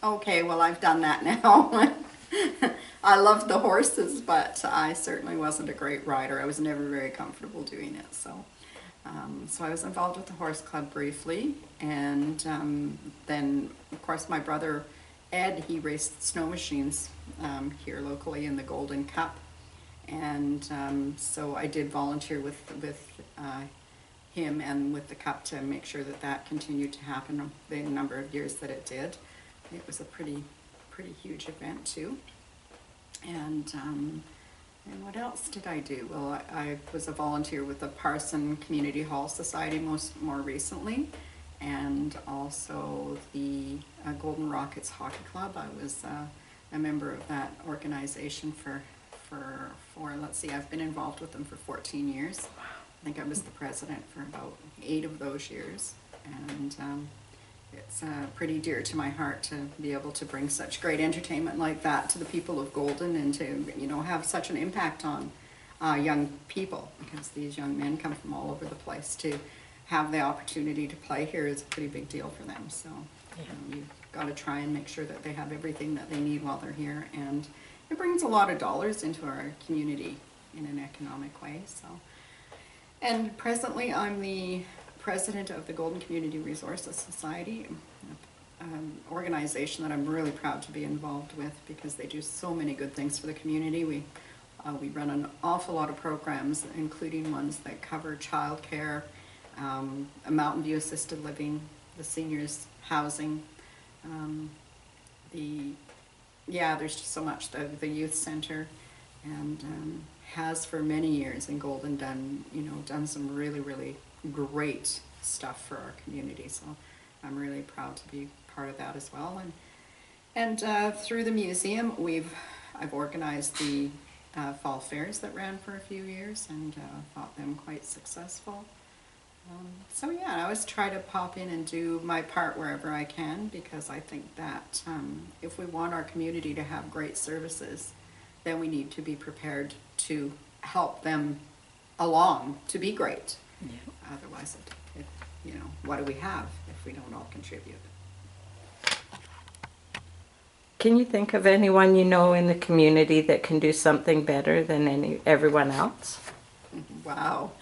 okay, well, I've done that now. I loved the horses, but I certainly wasn't a great rider. I was never very comfortable doing it. So I was involved with the horse club briefly, and then, of course, my brother Ed, he raced snow machines here locally in the Golden Cup, and so I did volunteer with him and with the Cup to make sure that continued to happen the number of years that it did. It was a pretty huge event too. And what else did I do? Well, I was a volunteer with the Parson Community Hall Society more recently, and also the Golden Rockets Hockey Club. I was a member of that organization for let's see, I've been involved with them for 14 years. I think I was the president for about 8 of those years, and it's pretty dear to my heart to be able to bring such great entertainment like that to the people of Golden, and to, you know, have such an impact on young people, because these young men come from all over the place. To have the opportunity to play here is a pretty big deal for them. So you've got to try and make sure that they have everything that they need while they're here, and it brings a lot of dollars into our community in an economic way. So, and presently I'm the president of the Golden Community Resources Society, an organization that I'm really proud to be involved with, because they do so many good things for the community. We run an awful lot of programs, including ones that cover childcare, a Mountain View assisted living, the seniors housing, there's just so much. The youth center, and has for many years in Golden done some really, really great stuff for our community. So I'm really proud to be part of that as well. And through the museum, I've organized the fall fairs that ran for a few years, and thought them quite successful. So yeah, I always try to pop in and do my part wherever I can, because I think that if we want our community to have great services, then we need to be prepared to help them along to be great. Yeah. Otherwise, what do we have if we don't all contribute? Can you think of anyone you know in the community that can do something better than everyone else? Wow.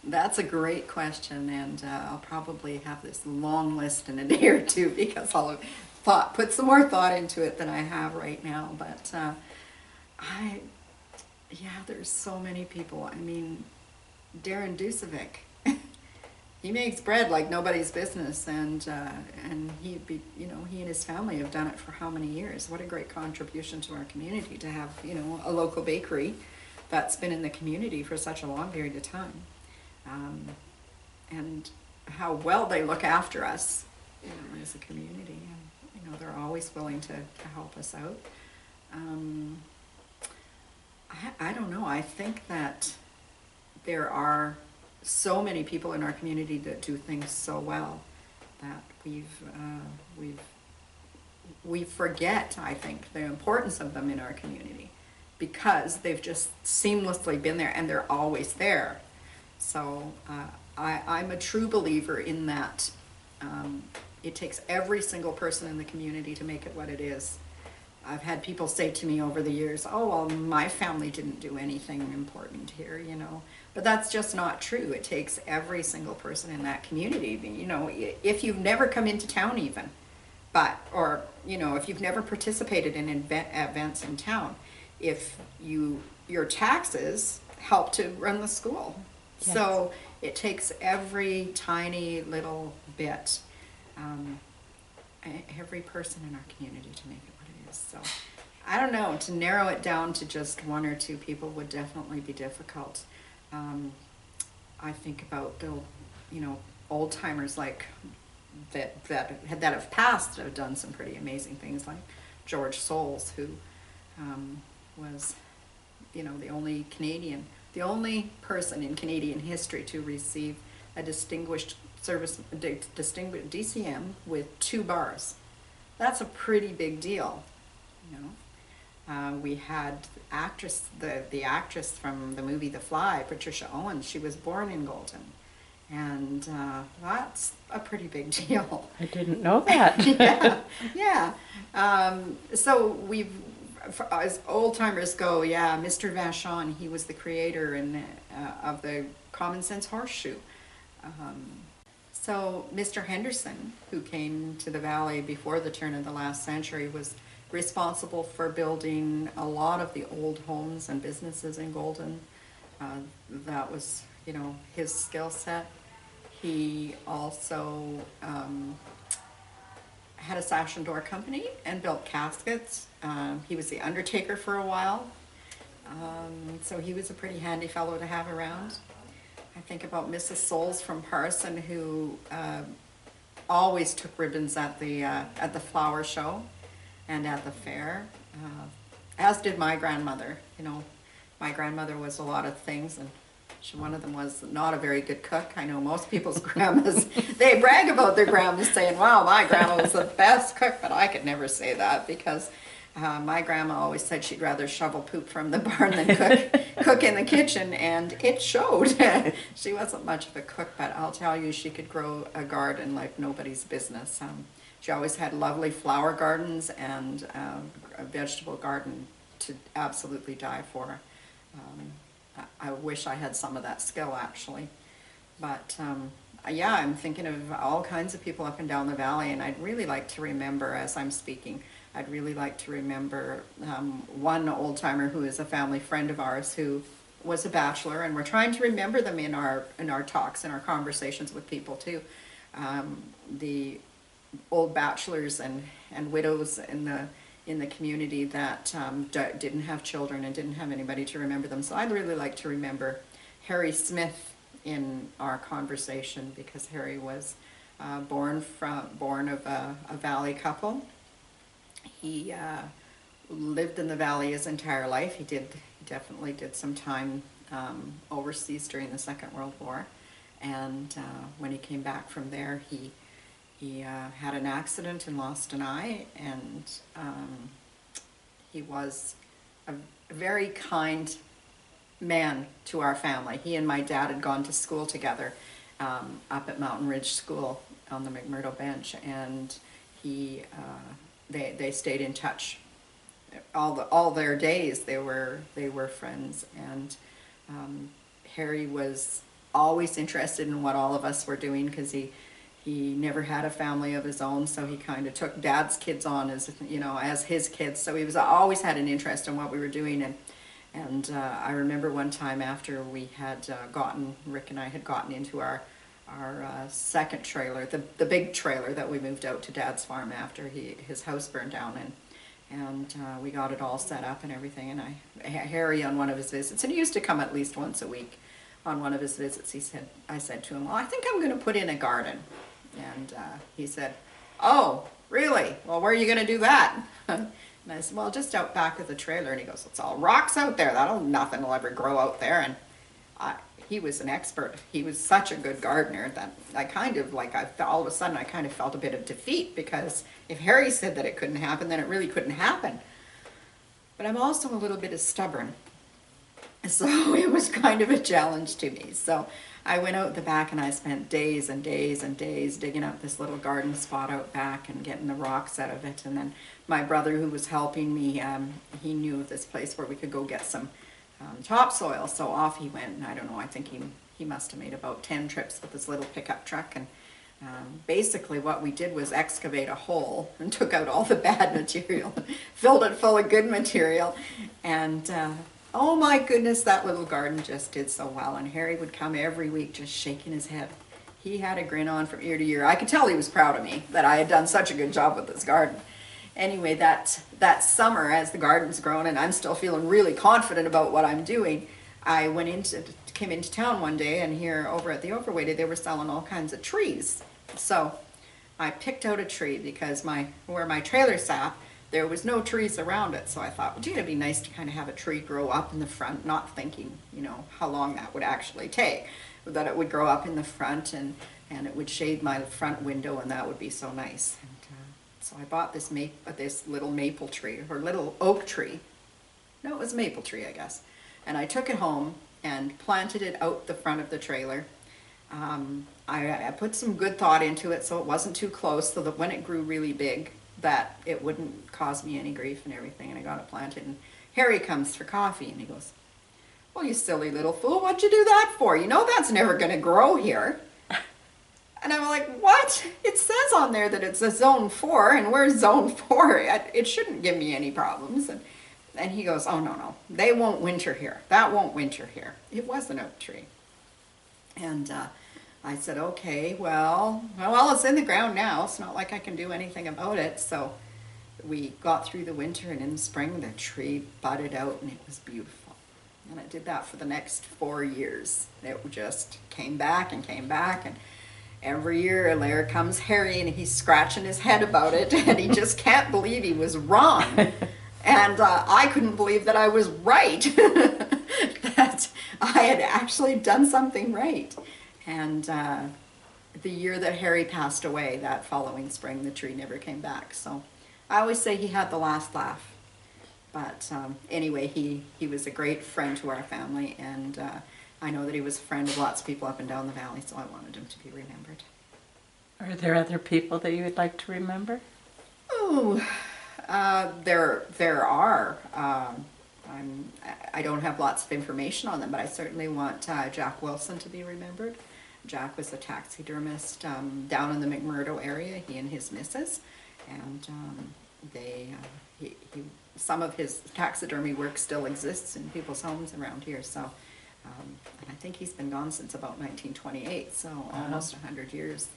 That's a great question, and I'll probably have this long list in a day or two, because I'll have put some more thought into it than I have right now. But there's so many people. I mean, Darren Dusevic, he makes bread like nobody's business, and he and his family have done it for how many years? What a great contribution to our community to have, a local bakery that's been in the community for such a long period of time. And how well they look after us, as a community. And, they're always willing to help us out. I don't know. I think that there are so many people in our community that do things so well that we forget, I think, the importance of them in our community, because they've just seamlessly been there and they're always there. So I'm a true believer in that. It takes every single person in the community to make it what it is. I've had people say to me over the years, "Oh, well, my family didn't do anything important here," But that's just not true. It takes every single person in that community. If you've never come into town even, if you've never participated in events in town, if your taxes help to run the school. Yes. So it takes every tiny little bit, every person in our community to make it what it is. So I don't know, to narrow it down to just one or two people would definitely be difficult. I think about the, old timers like that have passed, that have done some pretty amazing things, like George Souls, who was, the only person in Canadian history to receive a distinguished DCM with 2 bars. That's a pretty big deal, We had the actress from the movie The Fly, Patricia Owens. She was born in Golden, and that's a pretty big deal. I didn't know that. Yeah. So as old timers go, Mr. Vachon, he was the creator of the Common Sense Horseshoe. So Mr. Henderson, who came to the valley before the turn of the last century, was responsible for building a lot of the old homes and businesses in Golden. That was, his skill set. He also had a sash and door company and built caskets. He was the undertaker for a while. So he was a pretty handy fellow to have around. I think about Mrs. Souls from Parson, who always took ribbons at the flower show and at the fair, as did my grandmother. My grandmother was a lot of things, and One of them was not a very good cook. I know most people's grandmas, they brag about their grandmas saying, wow, my grandma was the best cook, but I could never say that because my grandma always said she'd rather shovel poop from the barn than cook in the kitchen, and it showed. She wasn't much of a cook, but I'll tell you, she could grow a garden like nobody's business. She always had lovely flower gardens and a vegetable garden to absolutely die for. I wish I had some of that skill, actually. But yeah, I'm thinking of all kinds of people up and down the valley, and I'd really like to remember, as I'm speaking, I'd really like to remember one old timer who is a family friend of ours who was a bachelor, and we're trying to remember them in our talks, in our conversations with people too. The old bachelors and widows in the community that didn't have children and didn't have anybody to remember them. So I'd really like to remember Harry Smith in our conversation, because Harry was born of a valley couple. He lived in the valley his entire life. He definitely did some time overseas during the Second World War, and when he came back from there, he had an accident and lost an eye, and he was a very kind man to our family. He and my dad had gone to school together up at Mountain Ridge School on the McMurdo bench, and they stayed in touch all their days. They were friends, and Harry was always interested in what all of us were doing, because he never had a family of his own, so he kind of took Dad's kids on as his kids. So he always had an interest in what we were doing, and I remember one time after we had Rick and I had gotten into our second trailer, the big trailer that we moved out to Dad's farm after his house burned down, and we got it all set up and everything. And Harry, on one of his visits, and he used to come at least once a week. On one of his visits, I said to him, well, I think I'm going to put in a garden. And he said, oh, really? Well, where are you going to do that? And I said, well, just out back of the trailer. And he goes, it's all rocks out there. Nothing will ever grow out there. And he was an expert. He was such a good gardener that all of a sudden I kind of felt a bit of defeat, because if Harry said that it couldn't happen, then it really couldn't happen. But I'm also a little bit stubborn. So it was kind of a challenge to me. So I went out the back and I spent days and days and days digging up this little garden spot out back and getting the rocks out of it. And then my brother, who was helping me, he knew of this place where we could go get some topsoil. So off he went, and I don't know, I think he must have made about 10 trips with this little pickup truck. And basically what we did was excavate a hole and took out all the bad material, filled it full of good material, and oh my goodness, that little garden just did so well. And Harry would come every week just shaking his head. He had a grin on from ear to ear. I could tell he was proud of me that I had done such a good job with this garden. Anyway, that summer, as the garden's grown and I'm still feeling really confident about what I'm doing, I came into town one day, and here over at the Overweighted, they were selling all kinds of trees. So I picked out a tree, because where my trailer sat, there was no trees around it. So I thought, well, gee, it'd be nice to kind of have a tree grow up in the front, not thinking, how long that would actually take, but that it would grow up in the front and it would shade my front window, and that would be so nice. And so I bought this little maple tree, or little oak tree. No, it was a maple tree, I guess. And I took it home and planted it out the front of the trailer. I put some good thought into it so it wasn't too close, so that when it grew really big, that it wouldn't cause me any grief and everything. And I got it planted, and Harry comes for coffee, and he goes, well, you silly little fool, what'd you do that for? That's never going to grow here. And I'm like, what? It says on there that it's a zone 4, and we're zone 4. It shouldn't give me any problems. And he goes, oh, no, they won't winter here. That won't winter here. It was an oak tree. And I said, okay, well, it's in the ground now. It's not like I can do anything about it. So we got through the winter, and in the spring, the tree budded out, and it was beautiful. And I did that for the next 4 years. It just came back, and every year there comes Harry, and he's scratching his head about it, and he just can't believe he was wrong. And I couldn't believe that I was right. That I had actually done something right. And the year that Harry passed away, that following spring, the tree never came back. So I always say he had the last laugh. But anyway, he was a great friend to our family, and I know that he was a friend of lots of people up and down the valley, so I wanted him to be remembered. Are there other people that you would like to remember? Oh, there are. I don't have lots of information on them, but I certainly want Jack Wilson to be remembered. Jack was a taxidermist down in the McMurdo area, he and his missus, and some of his taxidermy work still exists in people's homes around here. So, and I think he's been gone since about 1928, so almost 100 years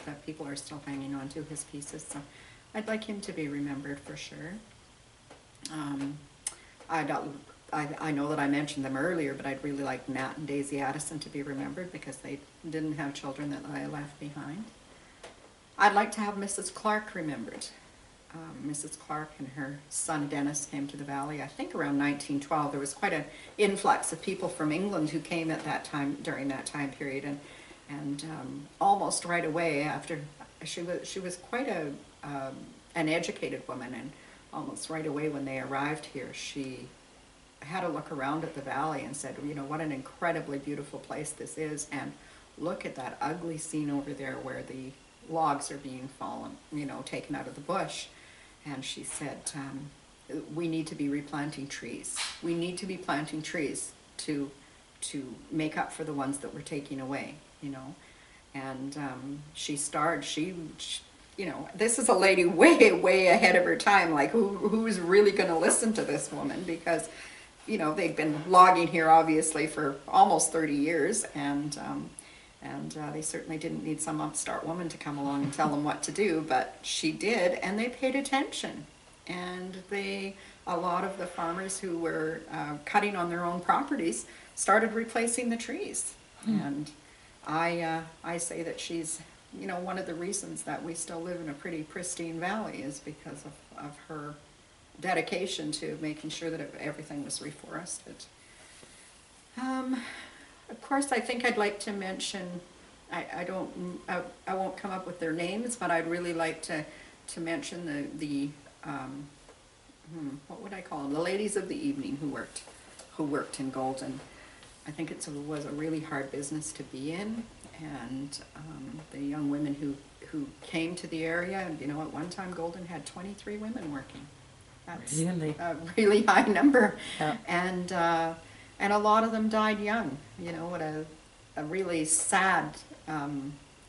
that people are still hanging on to his pieces. So I'd like him to be remembered for sure. I know that I mentioned them earlier, but I'd really like Nat and Daisy Addison to be remembered because they didn't have children that I left behind. I'd like to have Mrs. Clark remembered. Mrs. Clark and her son Dennis came to the valley, I think around 1912. There was quite an influx of people from England who came at that time, during that time period, and almost right away after, she was quite an educated woman, and almost right away when they arrived here, she had a look around at the valley and said, you know, what an incredibly beautiful place this is, and look at that ugly scene over there where the logs are being taken out of the bush. And she said, we need to be replanting trees. We need to be planting trees to make up for the ones that we're taking away, you know. And this is a lady way ahead of her time. Like, who's really going to listen to this woman? Because, you know, they've been logging here obviously for almost 30 years, and they certainly didn't need some upstart woman to come along and tell them what to do, but she did, and they paid attention. And a lot of the farmers who were cutting on their own properties started replacing the trees. And I say that she's, you know, one of the reasons that we still live in a pretty pristine valley is because of her dedication to making sure that everything was reforested. Of course, I think I'd like to mention, I won't come up with their names, but I'd really like to mention what would I call them? The ladies of the evening who worked in Golden. I think it was a really hard business to be in, and the young women who came to the area, and you know, at one time Golden had 23 women working. That's really a really high number. Yeah. And a lot of them died young. You know, what a really sad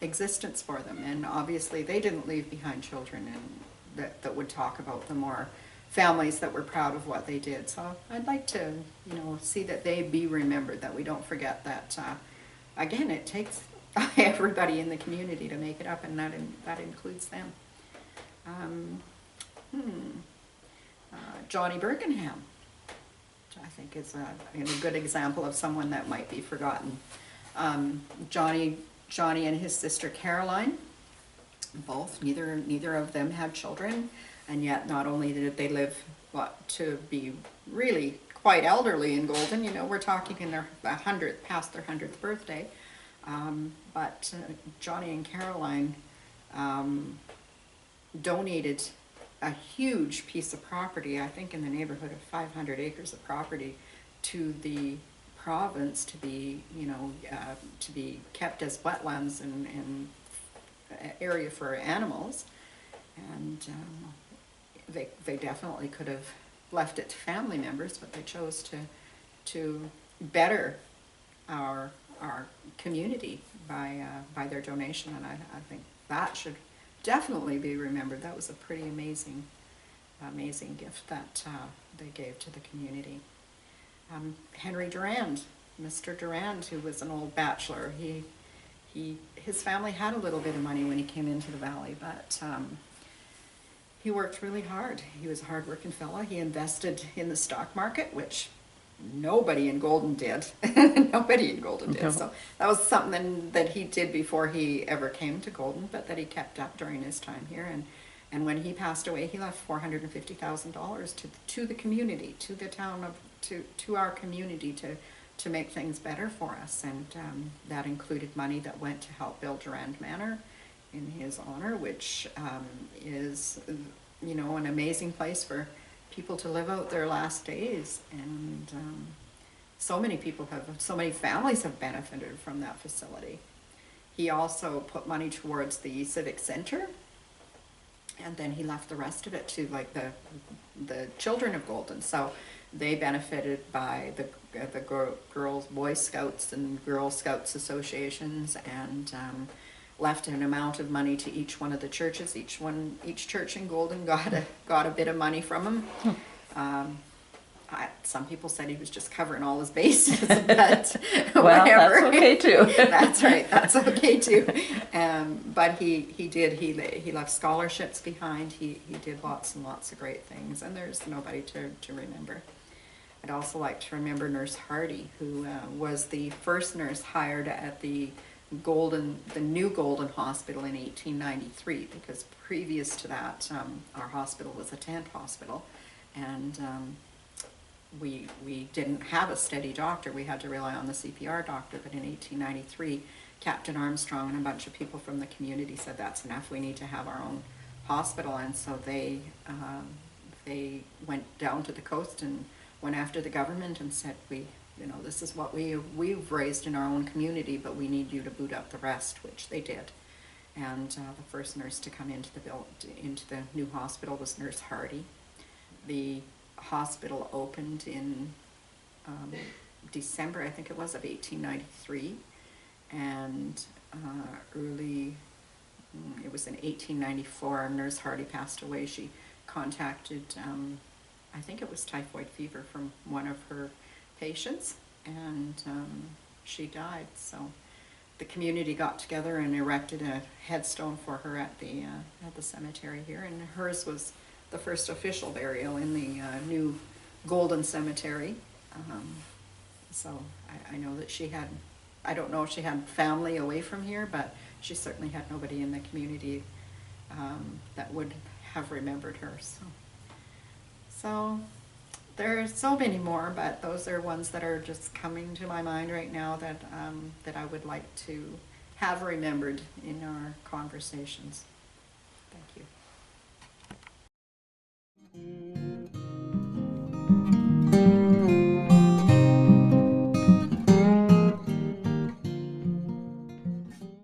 existence for them. And obviously they didn't leave behind children and that would talk about them, or families that were proud of what they did. So I'd like to, you know, see that they be remembered, that we don't forget that, again, it takes everybody in the community to make it up, and that includes them. Johnny Bergenham, I think is a good example of someone that might be forgotten. Johnny and his sister Caroline, neither of them had children, and yet not only did they live to be really quite elderly in Golden, you know, we're talking in their 100th, past their 100th birthday, but Johnny and Caroline donated a huge piece of property, I think in the neighborhood of 500 acres of property, to the province to be, you know, to be kept as wetlands and area for animals. And they definitely could have left it to family members, but they chose to better our community by their donation, and I think that should definitely be remembered. That was a pretty amazing gift that they gave to the community. Henry Durand, Mr. Durand, who was an old bachelor, his family had a little bit of money when he came into the valley, but he worked really hard. He was a hard-working fellow. He invested in the stock market, which nobody in Golden did. Nobody in Golden did. No. So that was something that he did before he ever came to Golden, but that he kept up during his time here. And when he passed away, he left $450,000 to the community, to the town of, to our community, to make things better for us, and that included money that went to help build Durand Manor in his honor, which is, you know, an amazing place for people to live out their last days. And so many people have, so many families have benefited from that facility. He also put money towards the Civic Center, and then he left the rest of it to like the children of Golden. So they benefited by the girls, Boy Scouts and Girl Scouts associations, and left an amount of money to each one of the churches. Each church in Golden got a bit of money from him. Some people said he was just covering all his bases, but Well, whatever. that's okay too. That's right. That's okay too. But he left scholarships behind. He did lots and lots of great things, and there's nobody to remember. I'd also like to remember Nurse Hardy, who was the first nurse hired at the new Golden Hospital in 1893, because previous to that, our hospital was a tent hospital, and we didn't have a steady doctor. We had to rely on the CPR doctor, but in 1893, Captain Armstrong and a bunch of people from the community said, that's enough, we need to have our own hospital. And so they went down to the coast and went after the government and said, this is what we've raised in our own community, but we need you to boot up the rest, which they did. And the first nurse to come into the new hospital was Nurse Hardy. The hospital opened in December, I think it was, of 1893, and it was in 1894, Nurse Hardy passed away. She contacted, I think it was typhoid fever from one of her patients, and she died. So the community got together and erected a headstone for her at the cemetery here, and hers was the first official burial in the new Golden Cemetery. So I know that she had, I don't know if she had family away from here, but she certainly had nobody in the community that would have remembered her. So there are so many more, but those are ones that are just coming to my mind right now that I would like to have remembered in our conversations. Thank you.